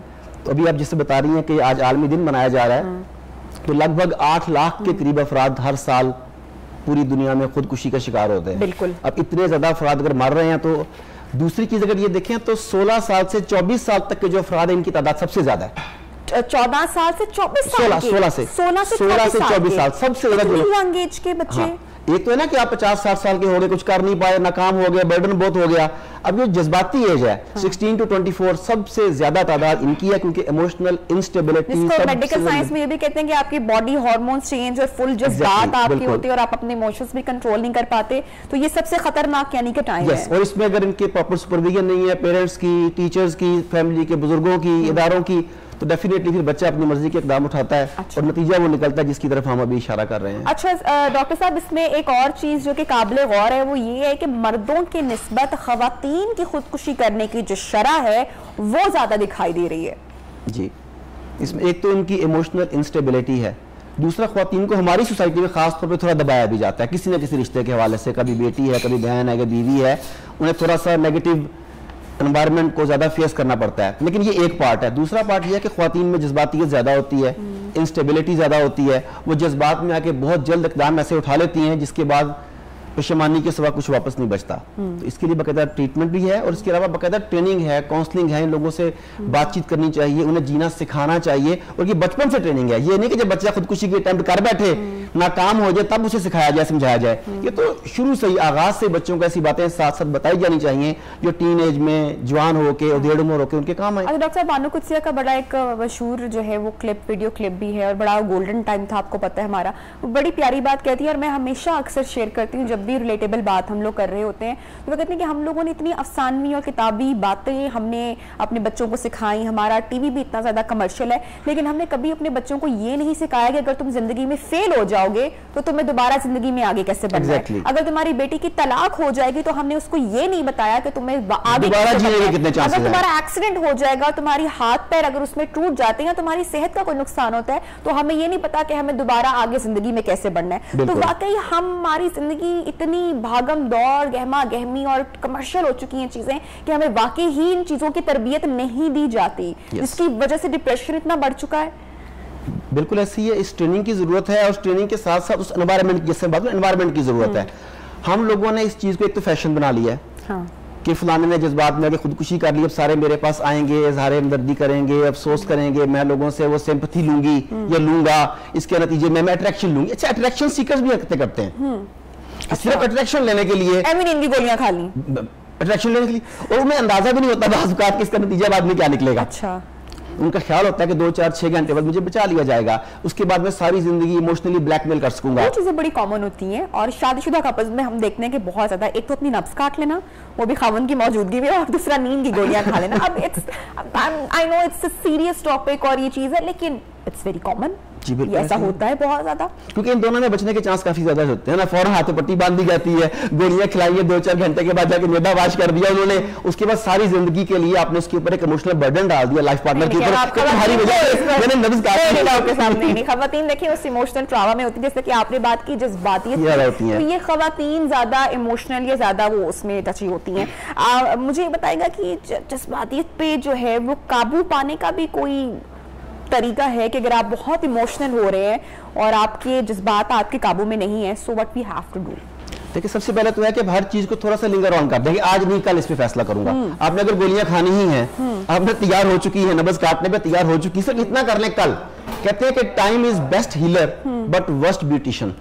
तो अभी आप जिससे बता रही हैं कि आज आलमी दिन मनाया जा रहा है, तो लगभग 8 लाख के करीब अफराद हर साल पूरी दुनिया में खुदकुशी का शिकार होते हैं। बिल्कुल। अब इतने ज्यादा अफराद अगर मर रहे हैं, तो दूसरी चीज अगर ये देखें तो 16 साल से 24 साल तक के जो अफराद है इनकी तादाद सबसे ज्यादा है। 14 साल से 24 साल 16 से 24 साल सबसे ज्यादा यंग एज के बच्चे। हाँ, एक तो है ना कि आप 50-60 साल के हो गए, कुछ कर नहीं पाए, नाकाम हो गए, बर्डन बहुत हो गया। अब जो जज्बाती एज है 16 to 24 सबसे ज्यादा तादाद इनकी है, क्योंकि इमोशनल इंस्टेबिलिटी। मेडिकल साइंस में ये भी कहते हैं कि आपकी बॉडी हार्मोन्स चेंज और फुल जज्बात आपके होते हैं और आप अपने इमोशंस भी कंट्रोल नहीं कर पाते, तो ये सबसे खतरनाक यानी कि टाइम है। और इसमें अगर इनके प्रॉपर सुपरविजन नहीं है, पेरेंट्स की, टीचर्स की, फैमिली के बुजुर्गों की, इदारों की, तो डेफिनेटली फिर बच्चा अपनी मर्जी के इकदाम उठाता है। अच्छा। और नतीजा वो निकलता है जिसकी तरफ हम अभी इशारा कर रहे हैं। अच्छा डॉक्टर साहब, इसमें एक और चीज जो कि काबिल गौर है वो ये है कि मर्दों की निस्बत खवातीन की खुदकुशी करने की जो शरह है वो ज्यादा दिखाई दे रही है। जी, इसमें एक तो इनकी इमोशनल इंस्टेबिलिटी है, दूसरा ख्वातीन को हमारी सोसाइटी में खास तौर पे थोड़ा दबाया भी जाता है किसी न किसी रिश्ते के हवाले से। कभी बेटी है, कभी बहन है, कभी बीवी है, उन्हें थोड़ा सा नेगेटिव एनवायरनमेंट को ज्यादा फेस करना पड़ता है। लेकिन ये एक पार्ट है। दूसरा पार्ट ये है कि ख्वातीन में जज्बातियत ज्यादा होती है, इंस्टेबिलिटी ज्यादा होती है, वो जज्बात में आके बहुत जल्द इकदाम ऐसे उठा लेती हैं जिसके बाद पेशेमानी के सिवा कुछ वापस नहीं बचता। तो इसके लिए बाकायदा ट्रीटमेंट भी है और इसके अलावा बाकायदा ट्रेनिंग है, काउंसलिंग है, इन लोगों से बातचीत करनी चाहिए, उन्हें जीना सिखाना चाहिए। और ये बचपन से ट्रेनिंग है, ये नहीं कि जब बच्चा खुदकुशी की अटेम्प्ट कर बैठे नाकाम हो जाए तब उसे सिखाया जाए, समझाया जाए। ये तो शुरू से ही, आगाज से बच्चों को ऐसी बातें साथ साथ बताई जानी चाहिए जो टीन एज में जवान होकर, उधेड़ उम्र होकर उनके काम आए। अच्छा डॉक्टर साहब, बानो कुदसिया का बड़ा एक मशहूर जो है वो क्लिप, वीडियो क्लिप भी है और बड़ा गोल्डन टाइम था, आपको पता है हमारा। वो बड़ी प्यारी बात कहती है और मैं हमेशा अक्सर शेयर करती हूँ जब भी रिलेटेबल बात हम लोग कर रहे होते हैं, तो वो कहते हैं कि हम लोगों ने इतनी अफसानवी और किताबी बातें हमने अपने बच्चों को सिखाई, हमारा टीवी भी इतना ज्यादा कमर्शियल है, लेकिन हमने कभी अपने बच्चों को ये नहीं सिखाया कि अगर तुम जिंदगी में फेल हो जाओगे तो तुम्हें दोबारा जिंदगी में आगे कैसे बढ़ना है। अगर तुम्हारी बेटी की तलाक हो जाएगी तो हमने उसको ये नहीं बताया कि तुम्हें आगे अगर तुम्हारा एक्सीडेंट हो जाएगा, तुम्हारी हाथ पैर अगर उसमें टूट जाते हैं, तुम्हारी सेहत का कोई नुकसान होता है, तो हमें ये नहीं पता कि हमें दोबारा आगे जिंदगी में कैसे बढ़ना है। तो वाकई हमारी जिंदगी इतनी भागम दौड़, गहमा गहमी और कमर्शियल हो चुकी हैं चीजें कि हमें वाकई ही इन चीजों की तरबियत नहीं दी जाती, जिसकी वजह से डिप्रेशन इतना बढ़ चुका है। बिल्कुल ऐसी है, इस ट्रेनिंग की जरूरत है और उस ट्रेनिंग के साथ साथ उस एनवायरनमेंट, जैसे बात एनवायरनमेंट की जरूरत है। हम लोगों ने इस चीज को एक तो फैशन बना लिया है। हाँ। कि फलाने ने जज्बात में आके खुदकुशी कर ली, अब सारे मेरे पास आएंगे, इज़हार हमदर्दी करेंगे, अफसोस करेंगे, मैं लोगों से वो सिंपैथी लूंगी या लूंगा, इसके नतीजे में मैं अट्रैक्शन लूंगी। अच्छा, अट्रैक्शन सीकर्स भी हरकतें करते हैं सिर्फ अट्रैक्शन लेने के लिए, एमिन की गोलियां खा ली अट्रैक्शन लेने के लिए, और उन्हें अंदाजा भी नहीं होता बाज़ औक़ात कि इसका नतीजा बाद में क्या निकलेगा। अच्छा, उनका ख्याल होता है कि 2, 4, 6 घंटे बाद मुझे बचा लिया जाएगा, उसके बाद मैं सारी जिंदगी इमोशनली ब्लैकमेल कर सकूंगा। वो चीजें बड़ी कॉमन होती हैं और शादीशुदा कपल्स में हम देखते हैं कि बहुत ज्यादा, एक तो अपनी नब्ज काट लेना, वो भी खावंद की मौजूदगी में, और दूसरा नींद की गोलियां खा लेना। अब I know it's a serious topic और ये चीज है, लेकिन इट्स वेरी कॉमन, ऐसा होता है बहुत ज्यादा, क्योंकि इन दोनों में बचने के चांस काफी ज्यादा होते हैं ना। फौरन हाथों पट्टी बांध दी जाती है, गोलियां खिलाई है, 2-4 घंटे के बाद जाके मैदा वाश कर दिया उन्होंने, उसके बाद सारी जिंदगी के लिए आपने उसके ऊपर एक इमोशनल बर्डन डाल दिया लाइफ पार्टनर के ऊपर। खवातीन देखिए उस इमोशनल ट्रॉमा में होती है, जैसे कि आपने बात की जज्बातियत, तो ये खवातीन ज्यादा इमोशनल या ज्यादा वो उसमें टची होती हैं। मुझे बताएगा कि जज्बातियत पे जो है वो काबू पाने का भी कोई तरीका है कि अगर आप बहुत इमोशनल हो रहे हैं और आपके जज्बात आपके काबू में नहीं है, so what we have to do? देखिए, सबसे पहले तो है कि हर चीज को थोड़ा सा लिंगर ऑन कर देंगे, आज नहीं कल इस पे फैसला करूंगा। आपने अगर गोलियां खानी ही हैं, आपने तैयार हो चुकी है, नब्ज काटने पे तैयार हो चुकी है, सिर्फ इतना कर लें कल। कहते हैं कि time is best healer but worst beautician.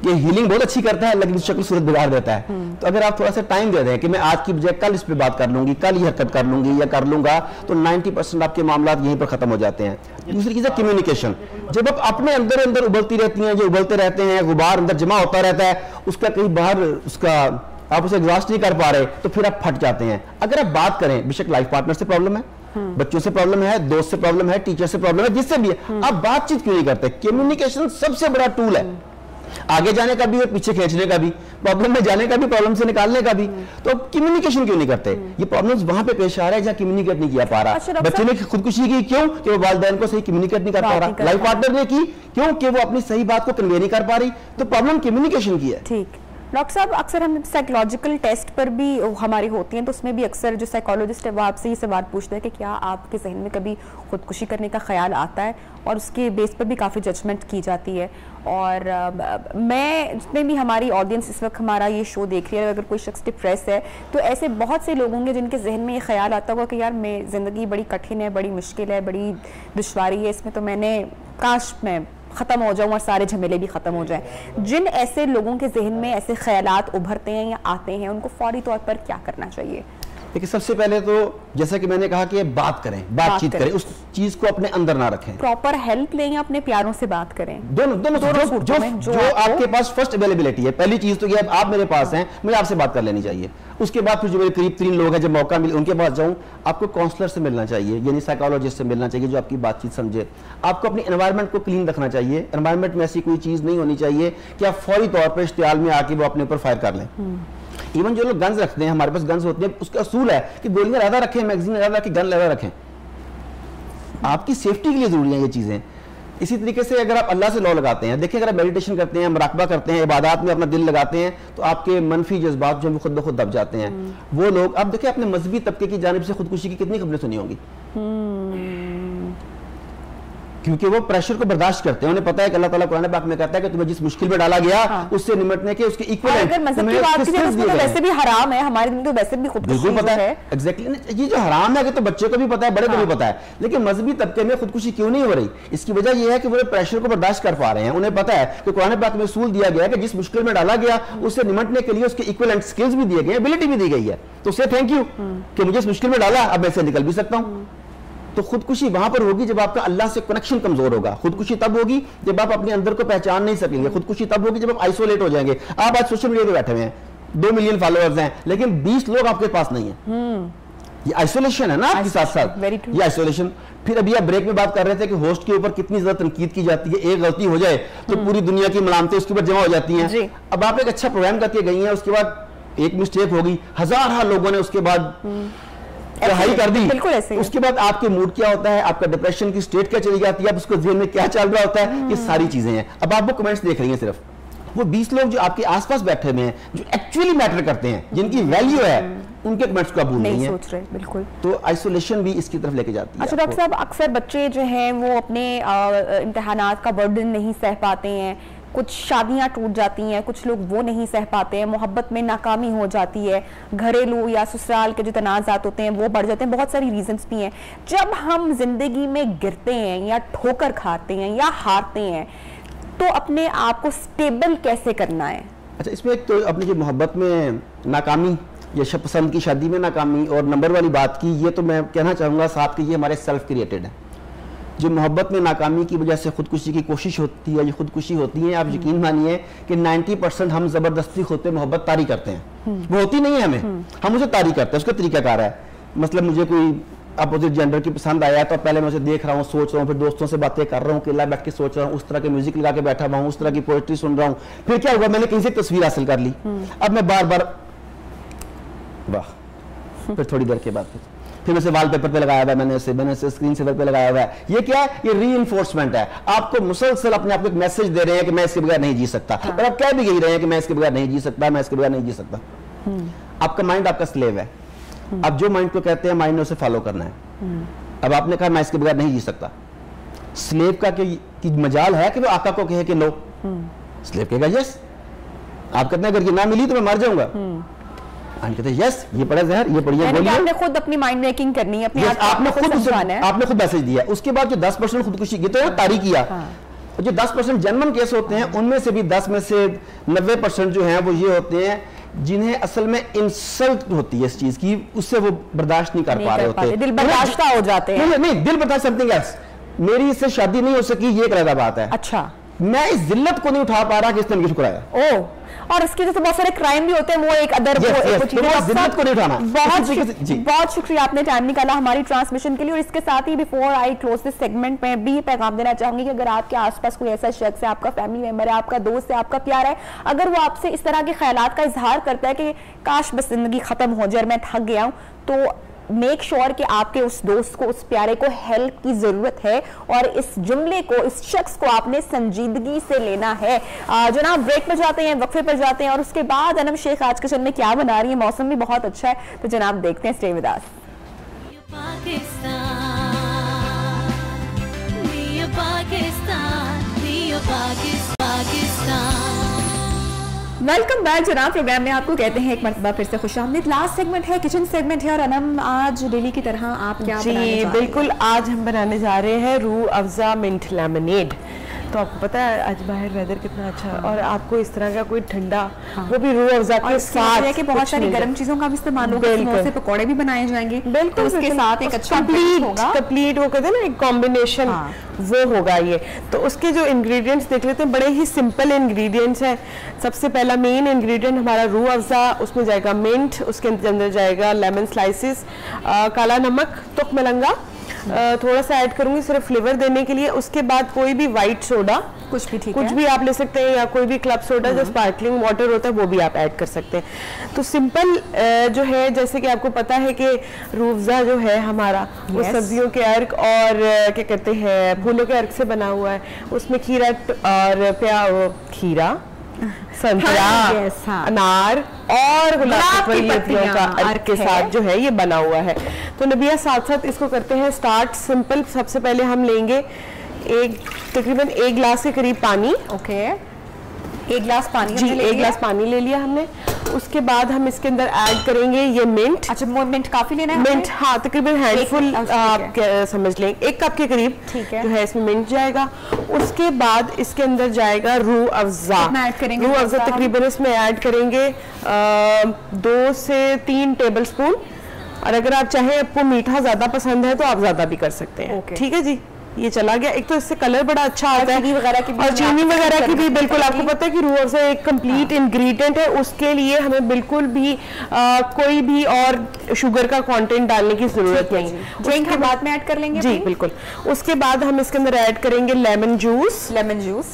ये हीलिंग बहुत अच्छी करता है लेकिन शक्ल सूरत बिगाड़ देता है। तो अगर आप थोड़ा सा टाइम दे दें कि मैं आज की बजाय कल इस पे बात कर लूंगी, कल ये हरकत कर लूंगी या कर लूंगा, तो 90% आपके मामला यहीं पर खत्म हो जाते हैं। दूसरी चीज है कम्युनिकेशन। जब आप अपने अंदर अंदर उबलती रहती हैं, जो उबलते रहते हैं, गुबार अंदर जमा होता रहता है, उसका कहीं बाहर उसका आप उसे एग्जॉस्ट नहीं कर पा रहे, तो फिर आप फट जाते हैं। अगर आप बात करें, बेशक लाइफ पार्टनर से प्रॉब्लम है, बच्चों से प्रॉब्लम है, दोस्त से प्रॉब्लम है, टीचर से प्रॉब्लम है, जिससे भी है, आप बातचीत क्यों नहीं करते? कम्युनिकेशन सबसे बड़ा टूल है, आगे जाने का भी और पीछे खींचने का भी, प्रॉब्लम में जाने का भी, प्रॉब्लम से निकालने का भी। तो कम्युनिकेशन क्यों नहीं करते? ये प्रॉब्लम्स वहां पे पेश आ रहा है जहां कम्युनिकेट नहीं किया पा रहा। बच्चे ने खुदकुशी की क्यों? कि वो वालिदैन को सही कम्युनिकेट नहीं कर पा रहा। लाइफ पार्टनर ने की क्यों? कि वो अपनी सही बात को कन्वे नहीं कर पा रही। तो प्रॉब्लम कम्युनिकेशन की है। ठीक, डॉक्टर साहब, अक्सर हम साइकोलॉजिकल टेस्ट पर भी हमारी होती हैं, तो उसमें भी अक्सर जो साइकोलॉजिस्ट है वो आपसे ये सवाल पूछते हैं कि क्या आपके जहन में कभी खुदकुशी करने का ख्याल आता है, और उसके बेस पर भी काफ़ी जजमेंट की जाती है। और मैं जितने भी हमारी ऑडियंस इस वक्त हमारा ये शो देख रही है, अगर कोई शख्स डिप्रेस है तो ऐसे बहुत से लोग होंगे जिनके जहन में ये ख्याल आता होगा कि यार मैं ज़िंदगी बड़ी कठिन है, बड़ी मुश्किल है, बड़ी दुश्वारी है, इसमें तो मैंने काश मैं ख़त्म हो जाऊं और सारे झमेले भी ख़त्म हो जाएं। जिन ऐसे लोगों के जहन में ऐसे ख्यालात उभरते हैं या आते हैं, उनको फौरी तौर पर क्या करना चाहिए? देखिए, सबसे पहले तो जैसा कि मैंने कहा कि बात करें, बातचीत करें, उस चीज को अपने अंदर ना रखें, प्रॉपर हेल्प लें या अपने प्यारों से बात करें, दोनों जो आपके पास फर्स्ट अवेलेबिलिटी है। पहली चीज तो ये, आप मेरे पास हैं, मुझे आपसे बात कर लेनी चाहिए। उसके बाद फिर जो मेरे करीब 3 लोग हैं, जब मौका मिले उनके पास जाऊं, आपको काउंसलर से मिलना चाहिए, यानी साइकोलॉजिस्ट से मिलना चाहिए जो आपकी बातचीत समझे। आपको अपनी एनवायरनमेंट को क्लीन रखना चाहिए। एनवायरनमेंट में ऐसी कोई चीज नहीं होनी चाहिए कि आप फौरी तौर पर इश्तियाल में आके वो अपने ऊपर फायर कर लें। इवन जो लोग गन्स रखते हैं, हमारे पास गन्स होते हैं, उसका असूल है कि गोलियां ज्यादा रखें, मैगजीन ज्यादा रखें, गन ज्यादा रखें। आपकी सेफ्टी के लिए जरूरी है ये चीजें। इसी तरीके से अगर आप अल्लाह से लॉ लगाते हैं, देखिए अगर आप मेडिटेशन करते हैं, मुराकबा करते हैं, इबादत में अपना दिल लगाते हैं, तो आपके मनफी जज्बात जो खुद ब खुद दब जाते हैं। वो लोग, अब देखिए अपने मजहबी तबके की जानिब से खुदकुशी की कितनी खबरें सुनी होंगी, क्योंकि वो प्रेशर को बर्दाश्त करते हैं। उन्हें पता है कि अल्लाह ताला कुरान पाक में कहता है कि तुम्हें जिस मुश्किल में डाला गया, उससे निपटने के उसके इक्वल अगर मज़हब की बात करें तो वैसे भी हराम है, हमारे दिन तो वैसे भी खुदकुशी पता है। एग्जैक्टली, ये जो हराम है तो बच्चे को भी पता है, बड़े को भी पता है, लेकिन मजहबी तबके में खुदकुशी क्यों नहीं हो रही? इसकी वजह यह है कि वो प्रेशर को बर्दाश्त कर पा रहे हैं। उन्हें पता है कि कुरान पाक में उसूल दिया गया है कि जिस मुश्किल में डाला गया उससे निपटने के लिए उसके इक्वलेंट स्किल्स भी दिए गए, एबिलिटी भी दी गई है। तो उससे थैंक यू कि मुझे इस मुश्किल में डाला, अब मैं इससे निकल भी सकता हूं। तो खुदकुशी वहां पर होगी जब आपका अल्लाह से कनेक्शन कमजोर होगा। खुदकुशी तब होगी जब आप अपने अंदर को पहचान नहीं सकेंगे। खुदकुशी तब होगी जब आप आइसोलेट हो जाएंगे। आप आज सोशल मीडिया पे बैठे हुए हैं, 2 मिलियन फॉलोअर्स हैं, लेकिन 20 लोग आपके पास नहीं है। ये आइसोलेशन है ना आपके साथ साथ, ये आइसोलेशन। फिर अभी आप ब्रेक में बात कर रहे थे कि होस्ट के ऊपर कितनी ज्यादा तनकीद की जाती है, एक गलती हो जाए तो पूरी दुनिया की मलामतें उसके ऊपर जमा हो जाती हैं। अब आप एक अच्छा प्रोग्राम करके गई हैं, उसके बाद एक मिस्टेक होगी, हजार लोगों ने उसके बाद हाई कर दी, बिल्कुल ऐसे। उसके बाद आपके मूड क्या होता है, आपका डिप्रेशन की स्टेट क्या चली जाती है, अब उसको जेहन में क्या चल रहा होता है, ये सारी चीजें हैं। अब आप वो कमेंट्स देख रही हैं, सिर्फ वो 20 लोग जो आपके आसपास बैठे हुए हैं, जो एक्चुअली मैटर करते हैं, जिनकी वैल्यू है, उनके कमेंट्स को आप भूल नहीं सोच रहे। बिल्कुल। तो आइसोलेशन भी इसकी तरफ लेके जाती है। अच्छा डॉक्टर साहब, अक्सर बच्चे जो हैं वो अपने इम्तिहानात का बर्डन नहीं सह पाते हैं, कुछ शादियां टूट जाती हैं, कुछ लोग वो नहीं सह पाते हैं, मोहब्बत में नाकामी हो जाती है, घरेलू या ससुराल के जो तनाज़ात होते हैं वो बढ़ जाते हैं, बहुत सारी रीजंस भी हैं। जब हम जिंदगी में गिरते हैं या ठोकर खाते हैं या हारते हैं, तो अपने आप को स्टेबल कैसे करना है? अच्छा, इसमें एक तो अपनी जो मोहब्बत में नाकामी या पसंद की शादी में नाकामी और नंबर वाली बात की, ये तो मैं कहना चाहूँगा साथ कि ये हमारे सेल्फ क्रिएटेड है। जो मोहब्बत में नाकामी की वजह से खुदकुशी की कोशिश होती है, ये खुदकुशी होती है, आप यकीन मानिए कि 90% हम जबरदस्ती खुद पे मोहब्बत तारी करते हैं। वो होती नहीं है हमें, हम उसे तारी करते हैं, उसका तरीकाकार है। मतलब मुझे कोई अपोजिट जेंडर की पसंद आया तो पहले मैं उसे देख रहा हूँ, सोच रहा हूँ, फिर दोस्तों से बातें कर रहा हूँ, अकेला बैठ के सोच रहा हूँ, उस तरह के म्यूजिक लगा के बैठा हुआ हूँ, उस तरह की पोएट्री सुन रहा हूँ। फिर क्या हुआ, मैंने कहीं से तस्वीर हासिल कर ली, अब मैं बार बार वाह, फिर थोड़ी देर के बाद फिर उसे वॉलपेपर पे लगाया हुआ है, मैंने उसे स्क्रीन सेवर पे लगाया हुआ है। ये क्या है? ये रीइंफोर्समेंट है। आपको मुसलसल अपने आप को एक मैसेज दे रहे हैं कि मैं इसके बगैर नहीं जी सकता, और आप कह भी यही रहे हैं कि मैं इसके बगैर नहीं जी सकता, मैं इसके बगैर नहीं जी सकता। आपका माइंड आपका स्लेव है। अब जो माइंड को कहते हैं, माइंड ने उसे फॉलो करना है। अब आपने कहा मैं इसके बगैर नहीं जी सकता, स्लेव का की मजाल है कि वो आका को कहे कि नो, स्लेव कहेगा यस। आप कहते हैं अगर ये ना मिली तो मैं मर जाऊंगा, कहते हैं यस, ये पड़ा जहर, ये पड़ी गोली। आपने खुद अपनी माइंड मेकिंग करनी है, अपने आपने खुद मैसेज दिया। उसके बाद जो 10% खुदकुशी, ये तो तारी किया। जो 10% जेन्युइन केस होते हैं, उनमें से भी 10 में से 90% जो हैं वो ये होते हैं जिन्हें असल में इंसल्ट होती है इस चीज की, उससे वो बर्दाश्त नहीं कर पा रहे होते, दिल बर्दाश्त हो जाते हैं। नहीं, दिल बर्दाश्त समथिंग एल्स। मेरी इससे शादी नहीं हो सकी, ये एक अलग बात है। अच्छा, मैं इस जिल्लत को नहीं उठा पा रहा कि इसने मुझे ठुकराया। ओह, और इसके जैसे बहुत सारे क्राइम भी होते हैं, वो एक अदर जिल्लत को नहीं उठाना। बहुत शुक्रिया, आपने टाइम निकाला हमारी ट्रांसमिशन के लिए। और इसके साथ ही before I close this segment में भी पैगाम देना चाहूंगी कि अगर आपके आसपास कोई ऐसा शख्स है, आपका फैमिली मेंबर है, आपका दोस्त है, आपका प्यार है, अगर वो आपसे इस तरह के ख्यालात का इजहार करता है कि काश बस जिंदगी खत्म हो जाए और मैं थक गया हूं, तो मेक श्योर कि आपके उस दोस्त को, उस प्यारे को हेल्प की जरूरत है और इस जुमले को, इस शख्स को आपने संजीदगी से लेना है। जनाब ब्रेक पर जाते हैं, वक्फे पर जाते हैं और उसके बाद अनम शेख आज किचन में क्या बना रही है। मौसम भी बहुत अच्छा है, तो जनाब देखते हैं। Stay with us. Welcome back जनाब। प्रोग्राम में आपको कहते हैं एक मरतबा फिर से खुशामदीद। लास्ट सेगमेंट है, किचन सेगमेंट है और अनम आज डेली की तरह आप क्या बनाने जा रहे हैं? बिल्कुल, आज हम बनाने जा रहे हैं रूह अफ़ज़ा मिंट लेमनेड। तो आपको पता है आज बाहर वेदर कितना अच्छा है और आपको इस तरह का कोई ठंडा, वो भी रूह अफ़ज़ा के साथ कि बहुत सारी गर्म चीजों का भी इस्तेमाल होगा, समोसे पकौड़े भी बनाए जाएंगे। बिल्कुल, उसके साथ एक अच्छा कंप्लीट वो कहते हैं ना एक कॉम्बिनेशन, वो होगा ये। तो उसके जो इंग्रेडिएंट्स देख लेते हैं, बड़े ही सिंपल इंग्रेडिएंट्स हैं। सबसे पहला मेन इंग्रेडिएंट हमारा रूह अफ़ज़ा, उसमें जाएगा मिंट, उसके अंदर जाएगा लेमन स्लाइसिस, काला नमक, तुख मलंगा थोड़ा सा ऐड करूंगी सिर्फ फ्लेवर देने के लिए। उसके बाद कोई भी व्हाइट सोडा, कुछ भी ठीक कुछ है, भी आप ले सकते हैं, या कोई भी क्लब सोडा जो स्पार्कलिंग वाटर होता है वो भी आप ऐड कर सकते हैं। तो सिंपल जो है, जैसे कि आपको पता है कि रूह अफ़ज़ा जो है हमारा वो सब्जियों के अर्क और क्या कहते हैं फूलों के अर्क से बना हुआ है। उसमें खीरा और खीरा, संतरा, अनार और गुलाब की पत्तियों का अर्क के साथ जो है ये बना हुआ है। तो नबिया साथ साथ इसको करते हैं स्टार्ट सिंपल। सबसे पहले हम लेंगे तकरीबन 1 गिलास के करीब पानी। ओके, 1 गिलास पानी जी, 1 गिलास पानी ले लिया हमने। उसके बाद हम इसके अंदर ऐड करेंगे ये मिंट। अच्छा, मिंट काफी लेना है? मिंट हाँ, तकरीबन हैंडफुल आप समझ लें, 1 कप के करीब जो है इसमें मिंट जाएगा। उसके बाद इसके अंदर जाएगा रूह अफ़ज़ा। रूह अफ़ज़ा तकरीबन इसमें ऐड करेंगे 2 से 3 टेबल स्पून। और अगर आप चाहें, आपको मीठा ज्यादा पसंद है तो आप ज्यादा भी कर सकते हैं। ठीक है जी, ये चला गया। एक तो इससे कलर बड़ा अच्छा आता है, और चीनी वगैरह की भी बिल्कुल। आपको पता है कि रूह अफ़ज़ा एक कंप्लीट इंग्रेडिएंट है, उसके लिए हमें बिल्कुल भी कोई भी और शुगर का कंटेंट डालने की जरूरत नहीं। ड्रिंक के बाद में ऐड कर लेंगे जी बिल्कुल। उसके बाद हम इसके अंदर ऐड करेंगे लेमन जूस।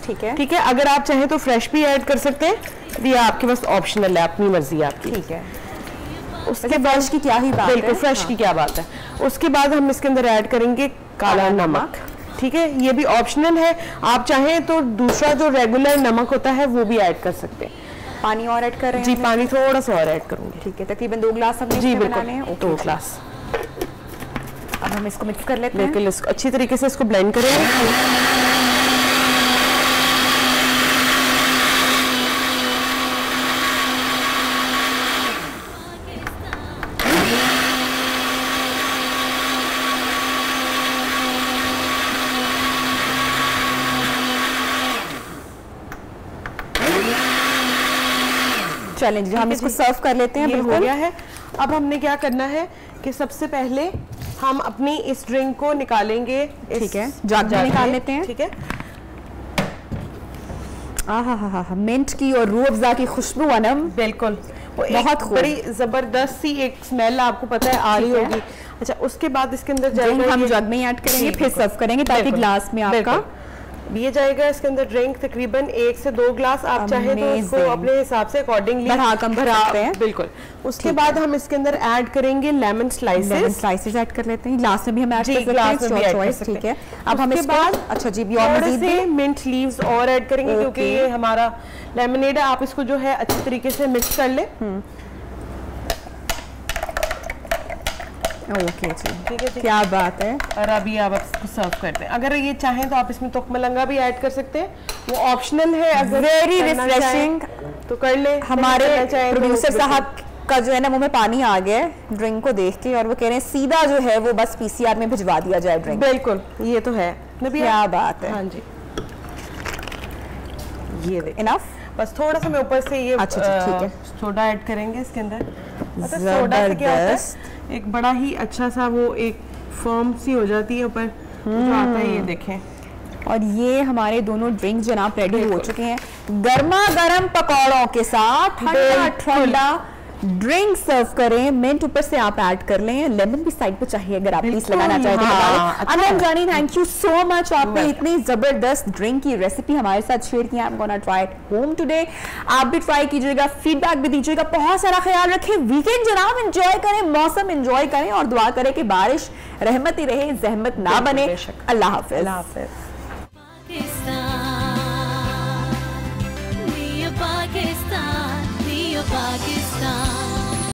ठीक है, ठीक है। अगर आप चाहें तो फ्रेश भी ऐड कर सकते हैं, ये आपके पास ऑप्शनल है, अपनी मर्जी आपकी। ठीक है। उसके बाद की क्या ही बात है, बिल्कुल फ्रेश की क्या बात है। उसके बाद हम इसके अंदर ऐड करेंगे काला नमक। ठीक है, ये भी ऑप्शनल है, आप चाहें तो दूसरा जो रेगुलर नमक होता है वो भी ऐड कर सकते हैं। पानी और ऐड कर रहे हैं जी, पानी थोड़ा सा और ऐड करूंगी। ठीक है, तकरीबन 2 गिलास हमने जी बनाने हैं। 2 गिलास। अब हम इसको मिक्स कर लेते हैं। बिल्कुल, इसको अच्छी तरीके से इसको ब्लेंड करेंगे। चलें, हम इसको सर्व कर लेते हैं। बिल्कुल हो गया है। अब हमने क्या करना है कि सबसे पहले हम अपनी इस ड्रिंक को निकालेंगे। ठीक है, जग में निकाल लेते हैं। ठीक है। आहा, मिंट की और रूह अफ़ज़ा की खुशबू अनम, बिल्कुल बहुत बड़ी जबरदस्त सी एक स्मेल आपको पता है आ रही होगी। अच्छा, उसके बाद इसके अंदर जाएगा, हम जग में ऐड करेंगे, फिर सर्व करेंगे ताकि ग्लास में आपका ये जाएगा। इसके अंदर ड्रिंक तकरीबन 1 से 2 गिलास, आप चाहे तो इसको अपने हिसाब से अकॉर्डिंगली बढ़ा कम कर सकते हैं। बिल्कुल। उसके बाद हम इसके अंदर ऐड करेंगे लेमन स्लाइसेस ऐड कर लेते हैं। ग्लास में भी हम ऐड कर सकते हैं। ठीक है। अब हम इसके बाद अच्छा जी, और मज़ीद मिंट लीव्स और ऐड करेंगे, क्योंकि ये हमारा लेमनेड है। आप इसको जो है अच्छी तरीके से मिक्स कर ले। ओके जी, ठीक है, क्या बात है। और अभी आप इसको सर्व करते हैं। अगर ये चाहें तो आप इसमें तुख मलंगा भी ऐड कर सकते हैं, वो ऑप्शनल है। अगर वेरी रिफ्रेशिंग तो कर ले। हमारे प्रोड्यूसर साहब का जो है ना मुंह में पानी आ गया ड्रिंक को देख के, और वो कह रहे हैं सीधा जो है वो बस पीसीआर में भिजवा दिया जाए ड्रिंक। बिल्कुल, ये तो है। क्या बात है। हाँ जी, ये देख इनफ। बस थोड़ा सा मैं ऊपर से ये अच्छा ठीक है, सोडा ऐड करेंगे इसके अंदर। सोडा से क्या होता है, एक बड़ा ही अच्छा सा वो एक फर्म सी हो जाती है ऊपर जो आता है। ये देखें। और ये हमारे दोनों ड्रिंक जनाब रेडी हो चुके हैं, गर्मा गर्म पकौड़ों के साथ, ठंडा ठंडा ड्रिंक सर्व करें, मिंट ऊपर से आप ऐड कर लें, लेमन भी साइड पे चाहिए अगर आप प्लीज लगाना चाहते हैं। अनम जानी, थैंक यू सो मच, आपने इतनी जबरदस्त ड्रिंक की रेसिपी हमारे साथ शेयर की। I am gonna try it home today. आप भी ट्राई कीजिएगा, फीडबैक भी दीजिएगा, बहुत सारा ख्याल रखें, वीकेंड जनाब एंजॉय करें, मौसम एंजॉय करें और दुआ करें कि बारिश रहमत ही रहे, जहमत ना बने। अल्लाह हाफिज। Pakistan, Pakistan.